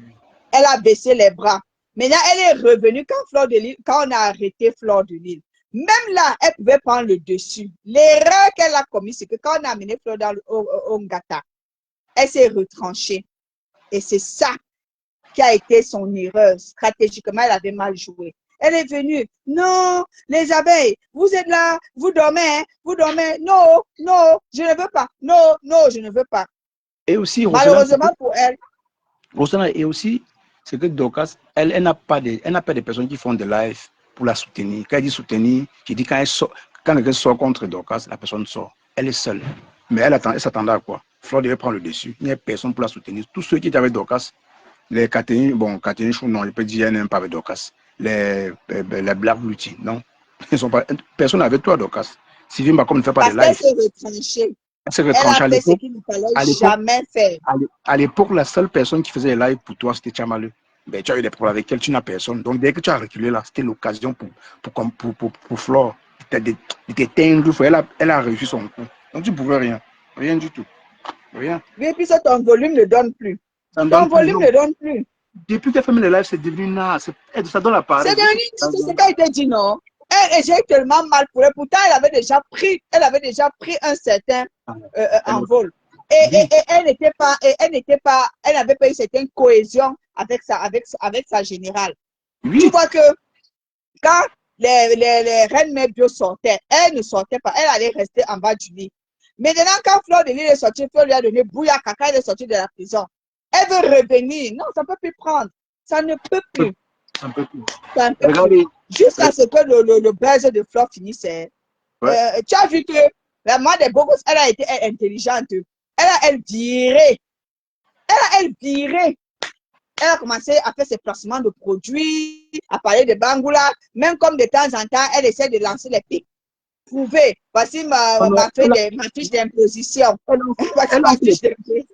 Speaker 2: Elle a baissé les bras. Maintenant, elle est revenue quand on a arrêté Fleur de Lille. Même là, elle pouvait prendre le dessus. L'erreur qu'elle a commise, c'est que quand on a amené Fleur au Ngata, elle s'est retranchée. Et c'est ça qui a été son erreur. Stratégiquement, elle avait mal joué. Elle est venue. Non, les abeilles, vous êtes là, vous dormez, hein, vous dormez. Non, non, je ne veux pas. Non, non, je ne veux pas.
Speaker 3: Et aussi,
Speaker 2: Malheureusement pour elle.
Speaker 3: Rossana, et aussi, c'est que Dorcas, elle n'a pas des personnes qui font des lives pour la soutenir. Quand elle dit soutenir, je dis quand quelqu'un sort contre Dorcas, la personne sort. Elle est seule. Mais elle s'attendait à quoi? Fleur devait prendre le dessus. Il n'y a personne pour la soutenir. Tous ceux qui étaient avec Dorcas, les Catherine, bon, Catherine Chou, non, je peux dire, elle n'aime pas avec Dorcas. Les Black Beauty, non. Ils sont pas, personne avec toi, Dorcas. Sylvie Macom ne fait pas de
Speaker 2: Parce qu'elle
Speaker 3: live.
Speaker 2: s'est retranchée.
Speaker 3: Elle s'est
Speaker 2: Elle a
Speaker 3: retranchée à
Speaker 2: fait ce
Speaker 3: l'époque.
Speaker 2: qu'il ne fallait
Speaker 3: À l'époque,
Speaker 2: jamais faire.
Speaker 3: à l'époque, la seule personne qui faisait les lives pour toi, c'était Chamaleu. Ben, tu as eu des problèmes avec elle, tu n'as personne. Donc, dès que tu as reculé là, c'était l'occasion pour Flore de t'éteindre. Elle a réussi son coup. Donc, tu ne pouvais rien. Rien du tout. Rien.
Speaker 2: Oui, puis ça, ton volume ne donne plus.
Speaker 3: Ça ne
Speaker 2: Ton
Speaker 3: donne plus.
Speaker 2: volume
Speaker 3: Non.
Speaker 2: ne donne plus.
Speaker 3: Depuis qu'elle fait les lives, c'est devenu naze. Ça donne la
Speaker 2: C'est
Speaker 3: paresse.
Speaker 2: devenu, c'est ce qu'elle t'a dit, non? J'ai tellement mal pour elle. Pourtant, elle avait déjà pris un certain envol.
Speaker 3: Oui.
Speaker 2: Elle n'avait pas une certaine cohésion avec sa générale. Tu
Speaker 3: Oui.
Speaker 2: vois que quand les reines mères bio sortaient, elle ne sortait pas, elle allait rester en bas du lit. Maintenant, quand Fleur de Lille est sortie, Fleur lui a donné bouillaka quand elle est sortie de la prison. Elle veut revenir. Non, ça ne peut plus prendre. Ça ne peut plus.
Speaker 3: Un peu plus.
Speaker 2: Ça ne peut plus.
Speaker 3: Regardez.
Speaker 2: Jusqu'à ce que le buzz de Fleur finisse.
Speaker 3: Ouais.
Speaker 2: Tu as vu que la mère des beaux gosses, elle a été intelligente. Elle viré. Elle viré. Elle a commencé à faire ses placements de produits, à parler de Bangoula. Même comme de temps en temps, elle essaie de lancer les pics. Prouver. Voici ma fiche d'imposition. Voici ma fiche d'imposition.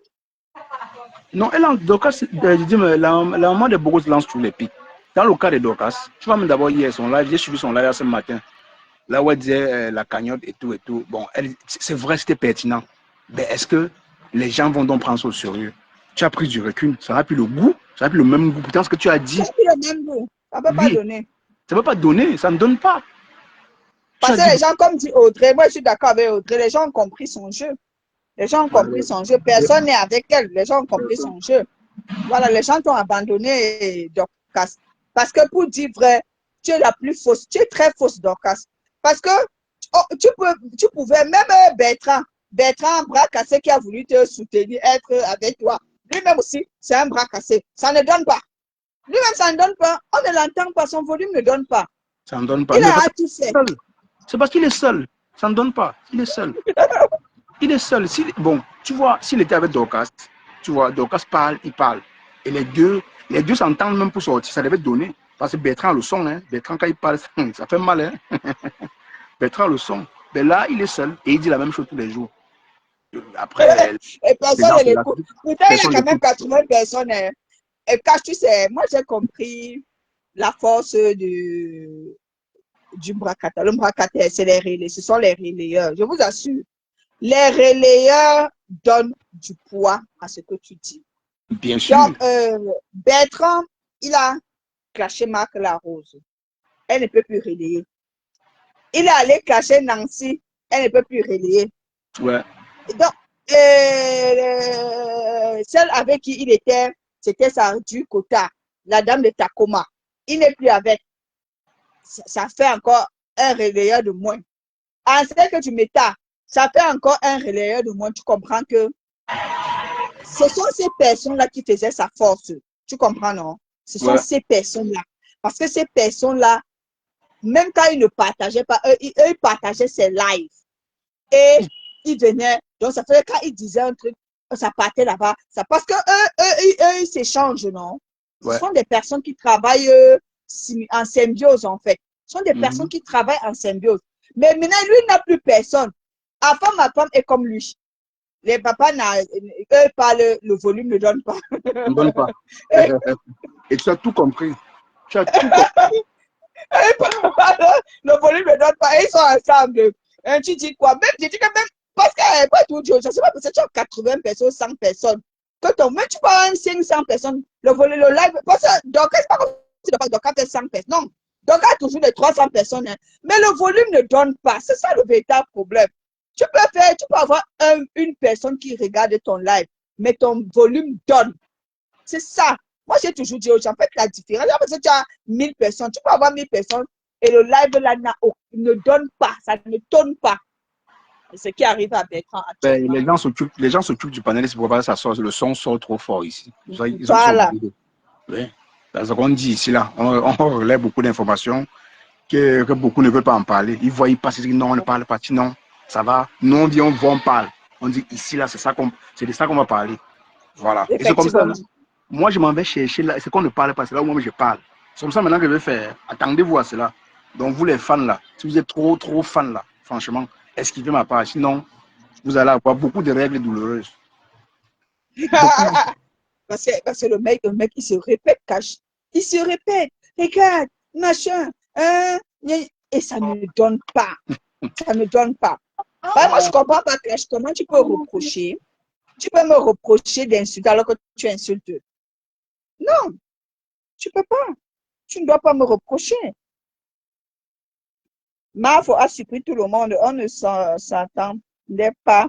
Speaker 3: Non, elle lance Dorcas, je dis, mais la maman de Bogos lance tous les pics. Dans le cas de Dorcas, tu vois même d'abord hier son live, j'ai suivi son live ce matin. Là où elle disait la cagnotte et tout et tout. Bon, c'est vrai, c'était pertinent. Mais est-ce que les gens vont donc prendre ça au sérieux? Tu as pris du recul, ça n'a plus le goût, ça n'a plus le même goût. Pourtant, ce que tu as dit,
Speaker 2: Ça n'a plus le même goût. Ça ne peut pas
Speaker 3: oui,
Speaker 2: donner.
Speaker 3: ça ne peut pas donner, ça ne donne pas. Tu
Speaker 2: Parce
Speaker 3: as
Speaker 2: que
Speaker 3: dit,
Speaker 2: les gens, comme dit Audrey, moi je suis d'accord avec Audrey, les gens ont compris son jeu. Les gens ont compris son jeu. Personne n'est avec elle. Les gens ont compris son jeu. Voilà, les gens t'ont abandonné Dorcas. Parce que pour dire vrai, tu es la plus fausse. Tu es très fausse, Dorcas. Parce que tu pouvais, même Bertrand, bras cassé qui a voulu te soutenir, être avec toi. Lui-même aussi, c'est un bras cassé. Ça ne donne pas. Lui-même, ça ne donne pas. On ne l'entend pas. Son volume ne donne pas.
Speaker 3: ça ne donne pas.
Speaker 2: Il
Speaker 3: Mais
Speaker 2: a tout fait.
Speaker 3: c'est parce qu'il est seul. Ça ne donne pas. Il est seul. Il est seul. Bon, tu vois, s'il était avec Dorcas, tu vois, Dorcas parle, il parle. Et les deux s'entendent même pour sortir. Ça devait donner. Parce que Bertrand le son, hein. Bertrand, quand il parle, ça fait mal. Hein. Bertrand le son. Mais là, il est seul et il dit la même chose tous les jours. Après,
Speaker 2: Et
Speaker 3: les
Speaker 2: personne
Speaker 3: gens
Speaker 2: ne
Speaker 3: se la
Speaker 2: l'écoute. Pourtant, il y a
Speaker 3: personne
Speaker 2: quand même
Speaker 3: l'écoute.
Speaker 2: 80 personnes. Et quand tu sais, moi, j'ai compris la force du Mbrakata. Le Mbrakata, c'est les relais. Ce sont les relayeurs. Je vous assure. Les relayeurs donnent du poids à ce que tu dis.
Speaker 3: Bien sûr.
Speaker 2: Donc, Bertrand, il a clashé Marc Larose. Elle ne peut plus relayer. Il est allé clasher Nancy. Elle ne peut plus relayer.
Speaker 3: Ouais.
Speaker 2: Donc, celle avec qui il était, c'était Sardu Kota, la dame de Tacoma. Il n'est plus avec. Ça fait encore un relayeur de moins. En ce que tu m'étais, ça fait encore un relayeur de moins. Tu comprends que ce sont ces personnes-là qui faisaient sa force. Tu comprends, non? Ce sont ces personnes-là. Parce que ces personnes-là, même quand ils ne partageaient pas, eux, ils partageaient ses lives. Et ils venaient. Donc, ça fait quand ils disaient un truc, ça partait là-bas. Parce que eux, ils s'échangent, non? Ce sont des personnes qui travaillent en symbiose, en fait. Ce sont des personnes qui travaillent en symbiose. Mais maintenant, lui, il n'a plus personne. Avant, ma femme est comme lui. Les papas, eux parlent, le volume ne donne pas.
Speaker 3: Ne donne pas. Et tu as tout compris. Tu as tout compris.
Speaker 2: Le volume ne donne pas. Et ils sont ensemble. Et tu dis quoi? Même, je dis que même, parce que pas tout, je ne sais pas, parce que tu as 80 personnes, 100 personnes. Même tu parles 500 personnes, le live, parce que donc, c'est pas comme si donc fait 100 personnes. Non. Donc, il y a toujours les 300 personnes. Hein. Mais le volume ne donne pas. C'est ça le véritable problème. Tu peux avoir une personne qui regarde ton live, mais ton volume donne. C'est ça. Moi, j'ai toujours dit aux gens, faites la différence. Parce que tu as 1000 personnes, tu peux avoir 1000 personnes et le live là ne donne pas, ça ne donne pas. C'est ce qui arrive à Bertrand actuellement.
Speaker 3: Les gens s'occupent du panel, c'est pour pas ça sort, le son sort trop fort ici.
Speaker 2: Voilà.
Speaker 3: Oui. Parce qu'on dit ici, là, on relaie beaucoup d'informations que beaucoup ne veulent pas en parler. Ils voient, ils passent, ils disent non, on ne parle pas, non, ça va. Nous, on vient, on voit, on parle. On dit ici, là, c'est de ça qu'on va parler. Voilà. Et c'est comme ça, là. Moi, je m'en vais chercher là. C'est qu'on ne parle pas. C'est là où moi je parle. C'est comme ça maintenant que je vais faire. Attendez-vous à cela. Donc, vous les fans là, si vous êtes trop fans là, franchement, esquivez ma page. Sinon, vous allez avoir beaucoup de règles douloureuses.
Speaker 2: parce que le mec, il se répète, cache. Il se répète. Regarde, machin. Et ça ne donne pas. Ça ne donne pas. Moi, je ne comprends pas, Clash. Comment tu peux reprocher? Tu peux me reprocher d'insulter alors que tu insultes. Non, tu ne peux pas. Tu ne dois pas me reprocher. Mafo a surpris tout le monde. On ne s'attendait pas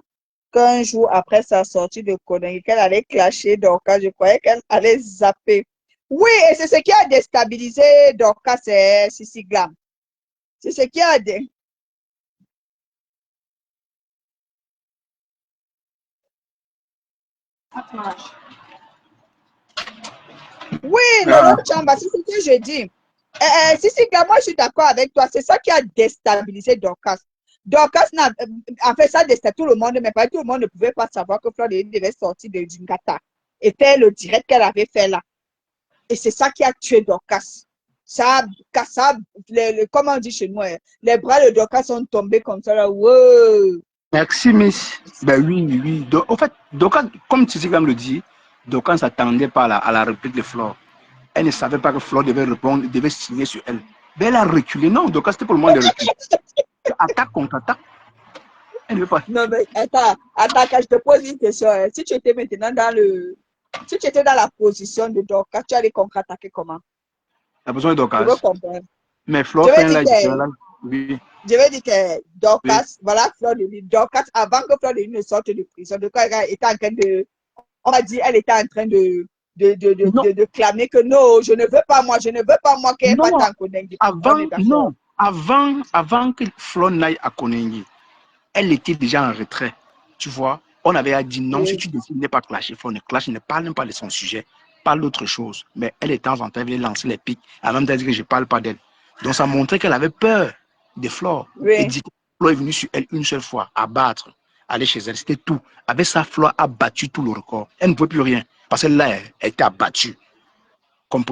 Speaker 2: qu'un jour après sa sortie de Konongi, qu'elle allait clasher Dorcas. Je croyais qu'elle allait zapper. Oui, et c'est ce qui a déstabilisé Dorcas, c'est Sissi Glam. C'est ce qui a Oui, Lolo Chamba, c'est ce que je dis. Sissi Glam, moi je suis d'accord avec toi. C'est ça qui a déstabilisé Dorcas. Dorcas a fait ça déstabiliser tout le monde, mais pas tout le monde ne pouvait pas savoir que Fleur devait sortir de Djungata et faire le direct qu'elle avait fait là. Et c'est ça qui a tué Dorcas. Comment on dit chez nous, les bras de Dorcas sont tombés comme ça là. Wow.
Speaker 3: Merci, Miss. Ben oui. En fait, Dorcas, comme Sissi Glam le dit, Dorcas ne s'attendait pas à la réplique de Flore. Elle ne savait pas que Flore devait répondre, devait signer sur elle. Mais elle a reculé. Non, Dorcas, c'était pour le moment de reculer. Attaque contre attaque. Elle ne veut pas.
Speaker 2: Non, mais attends, je te pose une question. Si tu étais maintenant si tu étais dans la position de Dorcas, tu allais contre-attaquer comment?
Speaker 3: Elle a besoin de Dorcas.
Speaker 2: Je veux comprendre.
Speaker 3: Mais Flore fait un live. Oui.
Speaker 2: Je vais dire que Dorcas, voilà, Fleur de Lune. Dorcas, avant que Fleur de Lune ne sorte de prison, Dorcas était en train de, on va dire, elle était en train de clamer que non, je ne veux pas moi qu'elle parte en Konongi.
Speaker 3: Avant que Flore n'aille à Konongi, elle était déjà en retrait. Tu vois, on avait dit non, si tu décides de ne pas clasher, Flore ne clash, ne parle même pas de son sujet, parle d'autre chose. Mais elle, de temps en temps, elle venait lancer les pics, elle même dit que je ne parle pas d'elle. Donc ça montrait qu'elle avait peur de Flore. Et dit que Flore est venue sur elle une seule fois, à battre, aller chez elle, c'était tout. Avec ça, Flore a battu tout le record. Elle ne pouvait plus rien. Parce que là, elle était abattue.
Speaker 2: Bon,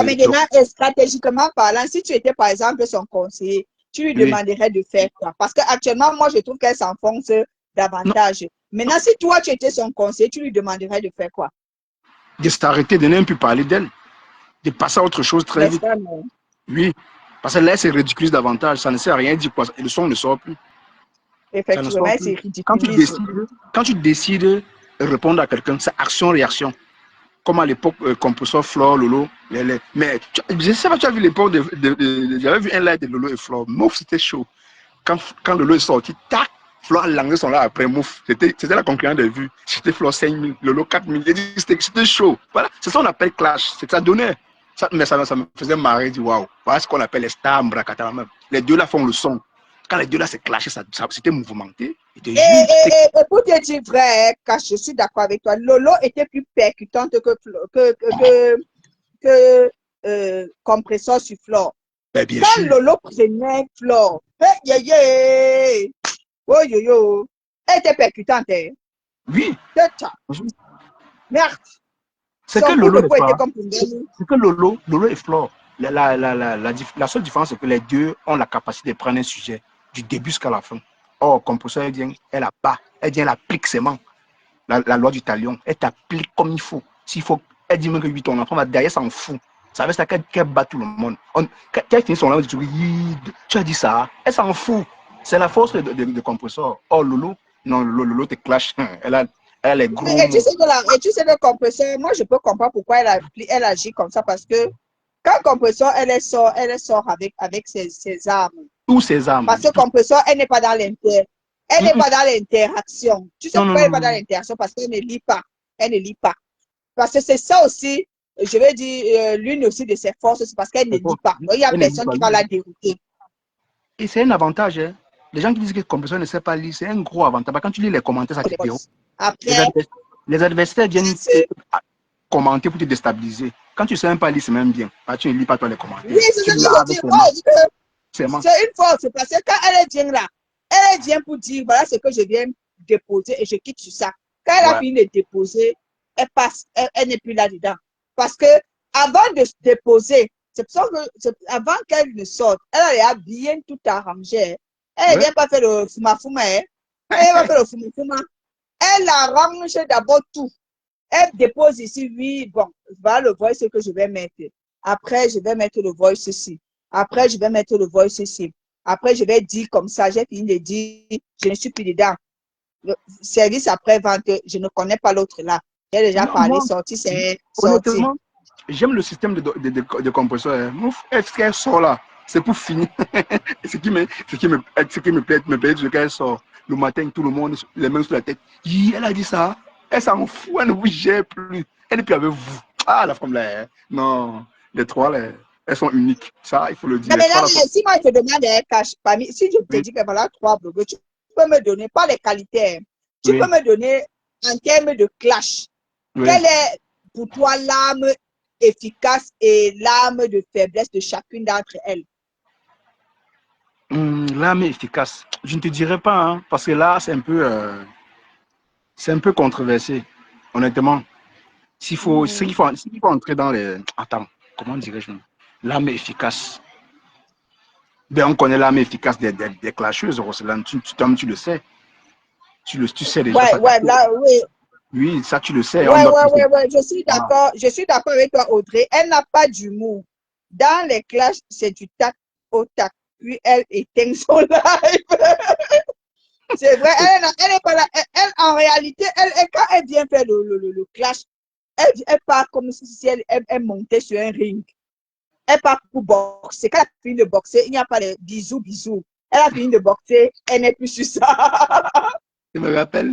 Speaker 2: maintenant, stratégiquement parlant, si tu étais par exemple son conseiller, tu lui demanderais de faire quoi? Parce qu'actuellement, moi, je trouve qu'elle s'enfonce davantage. Maintenant, si toi, tu étais son conseiller, tu lui demanderais de faire quoi?
Speaker 3: De s'arrêter, de ne plus parler d'elle, de passer à autre chose très vite. Oui, parce que là, c'est ridicule davantage. Ça ne sert à rien dire quoi. Le son ne sort plus.
Speaker 2: Effectivement, c'est ridicule.
Speaker 3: Quand tu décides de répondre à quelqu'un, c'est action-réaction. Comme à l'époque, Compressor, Flore, Lolo. Mais je ne sais pas, tu as vu l'époque j'avais vu un live de Lolo et Flore. Mouf, c'était chaud. Quand Lolo est sorti, tac, Flore Langé sont là après Mouf. C'était la concurrence de vue. C'était Flore 5000, Lolo 4000. C'était chaud. Voilà, c'est ça qu'on appelle clash. C'est que ça donnait. Mais ça me faisait marrer. Waouh, voilà ce qu'on appelle les stars Mbrakata. Les deux là font le son. Quand les deux là s'est clashé, c'était mouvementé.
Speaker 2: Et pour te dire vrai, car je suis d'accord avec toi, Lolo était plus percutante que Compressor sur Flore.
Speaker 3: Ben, bien
Speaker 2: quand
Speaker 3: sûr.
Speaker 2: Lolo prenait Flore, oh yo yo, elle était percutante. Hein?
Speaker 3: Oui.
Speaker 2: Merde.
Speaker 3: C'est que Lolo et Flore, la seule différence, c'est que les deux ont la capacité de prendre un sujet du début jusqu'à la fin. Or, Compressor, elle applique seulement la loi du talion. Elle t'applique comme il faut. S'il faut, elle dit même que 8 ton enfant va derrière, s'en fout. Ça veut dire qu'elle bat tout le monde. Quand elle finit son langue, tu as dit ça, elle s'en fout. C'est la force de Compressor. Or, Lolo te clash. Elle est gros.
Speaker 2: Et tu sais que Compressor, moi je peux comprendre pourquoi elle agit comme ça, parce que quand Compressor, elle sort avec ses armes.
Speaker 3: Tous ses armes.
Speaker 2: Parce que Compressor, elle n'est pas dans l'intérêt. Elle n'est pas dans l'interaction. Tu sais pourquoi elle n'est pas dans l'interaction? Parce qu'elle ne lit pas. Elle ne lit pas. Parce que c'est ça aussi, je vais dire, l'une aussi de ses forces, c'est parce qu'elle ne lit pas. Il n'y a personne qui va la dérouter.
Speaker 3: Et c'est un avantage. Hein. Les gens qui disent que Compressor ne sait pas lire, c'est un gros avantage. Quand tu lis les commentaires, ça te déroule.
Speaker 2: Après,
Speaker 3: les adversaires viennent commenter pour te déstabiliser. Quand tu ne sais même pas lire, c'est même bien. Tu ne lis pas toi les commentaires.
Speaker 2: Oui, c'est ce que je dis. C'est une force, parce que quand elle vient là, elle vient pour dire, voilà ce que je viens déposer et je quitte sur ça. Quand elle a fini de déposer, elle passe, elle n'est plus là-dedans. Parce que avant de se déposer, c'est pour ça que avant qu'elle ne sorte, elle a bien tout arrangé. Elle ne vient pas faire le fuma-fuma. Elle va faire le fuma-fuma. Elle arrange d'abord tout. Elle dépose ici, oui, bon, voilà le voice que je vais mettre. Après, je vais mettre le voice ici. Après, je vais mettre le voice ici. Après, je vais dire comme ça, j'ai fini de dire, je ne suis plus dedans. Le service après-vente, je ne connais pas l'autre là. J'ai déjà parlé, sorti, c'est sorti.
Speaker 3: J'aime le système de Compressor. Est-ce qu'elle sort là? C'est pour finir. ce qui me plaît, c'est qu'elle sort le matin, tout le monde, les mains sur la tête. Elle a dit ça. Elle s'en fout, elle ne vous gère plus. Elle n'est plus avec vous. Ah, la femme là. Non, les trois là, elles sont uniques. Ça, il faut le dire.
Speaker 2: Mais là, si moi je te demande un cash, si je te dis que voilà 3 blogueurs, tu peux me donner, pas les qualités, tu peux me donner en termes de clash. Quelle est pour toi l'arme efficace et l'arme de faiblesse de chacune d'entre elles?
Speaker 3: L'arme efficace, je ne te dirais pas, hein, parce que là, c'est un peu controversé, honnêtement. S'il faut entrer dans les... Attends, comment dirais-je? L'arme efficace. Ben, on connaît l'arme efficace des clasheuses, Roselane. Tu le sais. Tu sais déjà. Oui, ça, tu le sais.
Speaker 2: Ouais, je suis d'accord. Je suis d'accord avec toi, Audrey. Elle n'a pas d'humour. Dans les clashs, c'est du tac au tac. Puis elle éteint son live. C'est vrai, elle n'est pas là. En réalité, quand elle vient faire le clash, elle part comme si elle montait sur un ring. Elle part pour boxer. Quand elle a fini de boxer, il n'y a pas de bisous. Elle a fini de boxer, elle n'est plus sur ça.
Speaker 3: Je me rappelle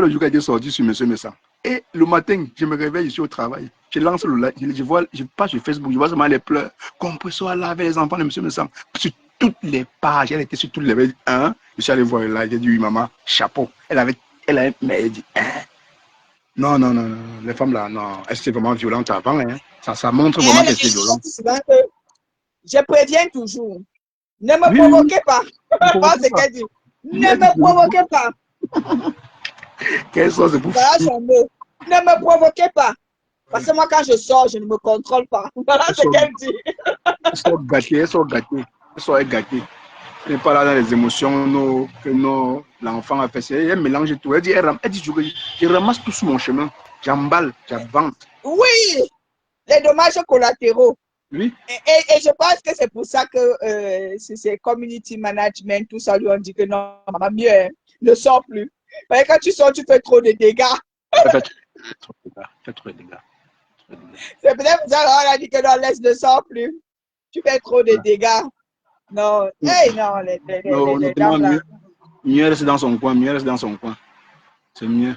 Speaker 3: le jour qu'elle est sortie sur Monsieur Messa. Et le matin, je me réveille, je suis au travail. Je lance le live, je passe sur Facebook, je vois seulement les pleurs. Compressor là avec les enfants de Monsieur Messa. Sur toutes les pages, elle était sur toutes les pages. Je suis allé voir là, j'ai dit oui, maman, chapeau. Mais elle dit, non, les femmes là, non, elles étaient vraiment violentes avant. Hein. Ça montre vraiment qu'elles étaient violentes.
Speaker 2: Je préviens toujours, ne me provoquez pas. C'est ce qu'elle dit. Ne me provoquez pas.
Speaker 3: Quelle sorte de bouffe.
Speaker 2: Voilà son mot. Ne me provoquez pas. Parce que moi, quand je sors, je ne me contrôle pas. Voilà ce qu'elle dit.
Speaker 3: Elles sont gâtées, elles sont gâtées. Elles sont gâtées. Elle n'est pas là dans les émotions que l'enfant a fait. Elle mélange tout. Elle dit je ramasse tout sur mon chemin. J'emballe, j'avance.
Speaker 2: Oui, les dommages collatéraux.
Speaker 3: Oui.
Speaker 2: Et je pense que c'est pour ça que c'est community management, tout ça, lui on dit que non, maman, mieux, hein, ne sors plus. Parce que quand tu sors, tu fais trop de dégâts.
Speaker 3: Fais trop de dégâts.
Speaker 2: C'est peut-être pour ça qu'on a dit que non, laisse, ne sors plus. Tu fais trop de dégâts. Non, hey, non, les dames là.
Speaker 3: Mieux rester dans son coin, mieux rester dans son coin. C'est mieux.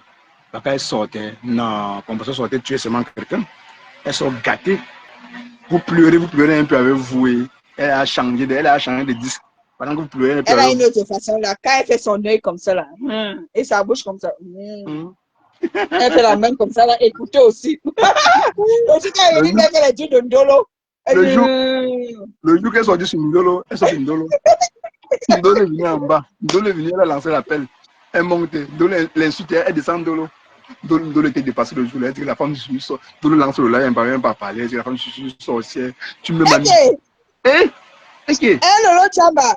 Speaker 3: Parce qu'elle sortait, non, quand elle sortait, tuer seulement quelqu'un. Elles sont gâtées. Vous pleurez un peu avec vous. Elle a changé de disque. Pendant que vous pleurez un peu.
Speaker 2: Elle a une autre façon là. Quand elle fait son œil comme ça là, et sa bouche comme ça. Elle fait la main comme ça là. Écoutez aussi. Aussi quand elle dit qu'elle est dit de Ndolo.
Speaker 3: Le jour qu'elle sortit sur Ndolo, elle sort sur Ndolo. Ndolo est venu en bas. Ndolo est venu, elle a lancé l'appel. Elle monte. Ndolo l'insulte, elle descend Ndolo. Ndolo était dépassé le jour là. Elle dit que la femme je suis Ndolo lance le live, elle ne pas parler. Elle dit que la femme je suis sorcière. Tu me manipules.
Speaker 2: Lolo Chamba.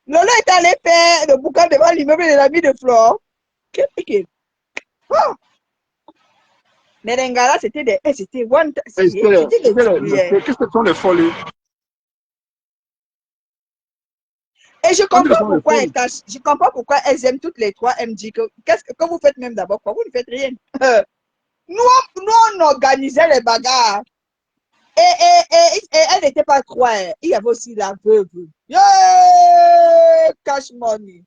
Speaker 2: Lolo est allé faire le boucan devant l'immeuble de l'ami de Flore. Mais les gars là, c'était des. C'était one.
Speaker 3: Qu'est-ce que sont les folies?
Speaker 2: Et je comprends pourquoi elles aiment toutes les trois. Elles me disent que vous faites même d'abord quoi? Vous ne faites rien. Nous, on organisait les bagarres. Et elle n'était pas trois. Il y avait aussi la veuve. Yeah! Cash money.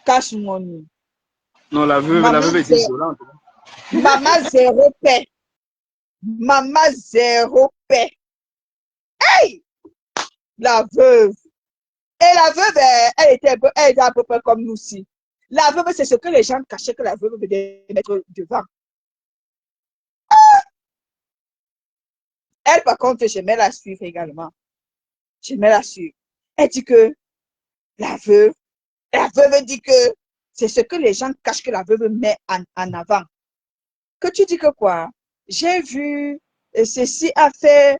Speaker 2: Cash money.
Speaker 3: Non, la veuve était violente.
Speaker 2: Maman zéro paix. Maman zéro paix. Hey! La veuve. Et la veuve, elle était à peu près comme nous aussi. La veuve, c'est ce que les gens cachaient que la veuve venait mettre devant. Elle, par contre, j'aimais la suivre également. J'aimais la suivre. Elle dit que la veuve dit que c'est ce que les gens cachent que la veuve met en avant. Que tu dis que quoi? J'ai vu ceci a fait.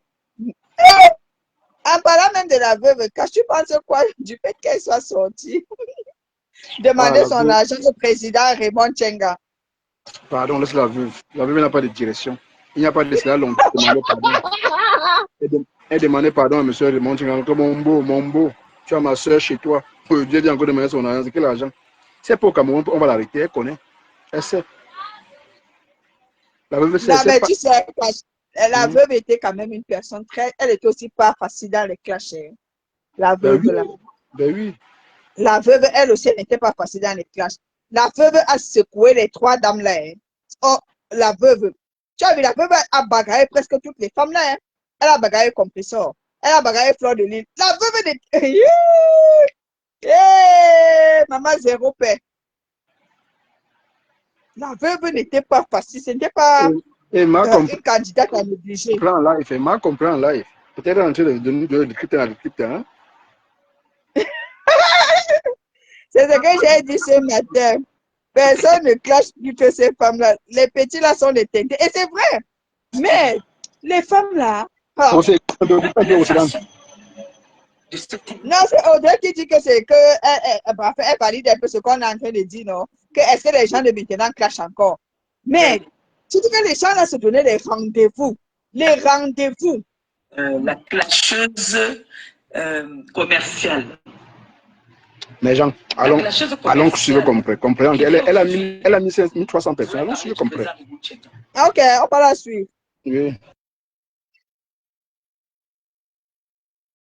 Speaker 2: En parlant même de la veuve, quand tu penses quoi du fait qu'elle soit sortie? Demander son argent au président Raymond Tchenga.
Speaker 3: Pardon, laisse la veuve. La veuve n'a pas de direction. Il n'y a pas de cela longtemps. Elle demandait pardon à M. Raymond Tchenga. Mon beau, tu as ma soeur chez toi. Dieu dit encore de demander son argent. C'est quel argent? C'est pour Cameroun, on va l'arrêter. Elle connaît. Elle sait. La veuve sait.
Speaker 2: Non, mais tu sais, la veuve était quand même une personne très. Elle était aussi pas facile dans les clashs. La veuve, là.
Speaker 3: Ben oui.
Speaker 2: La veuve, elle aussi, n'était pas facile dans les clashs. La veuve a secoué les trois dames là. Oh, la veuve. Tu as vu, la veuve a bagarré presque toutes les femmes là. Elle a bagarré Compressor. Elle a bagarré Fleur de Lille. La veuve était. Maman zéro paix. La veuve n'était pas facile. Ce n'était pas une candidate à négliger.
Speaker 3: Ma comprend en live. Peut-être en train de nous donner le crypte, hein?
Speaker 2: C'est ce que j'ai dit ce matin. Personne ne clash plus que ces femmes-là. Les petits là sont les teintés. Et c'est vrai. Mais les femmes là. Non, c'est Audrey qui dit que c'est que. Elle parlait d'un peu ce qu'on est en train de dire, non? Que est-ce que les gens de maintenant clashent encore? Mais tu dis que les gens là se donnaient des rendez-vous. Les rendez-vous.
Speaker 4: La clasheuse commerciale.
Speaker 3: Mais Jean, allons suivre comprendre. Elle a mis 1300 personnes. Allons suivre comprendre.
Speaker 2: Ok, on va la suivre.
Speaker 3: Oui.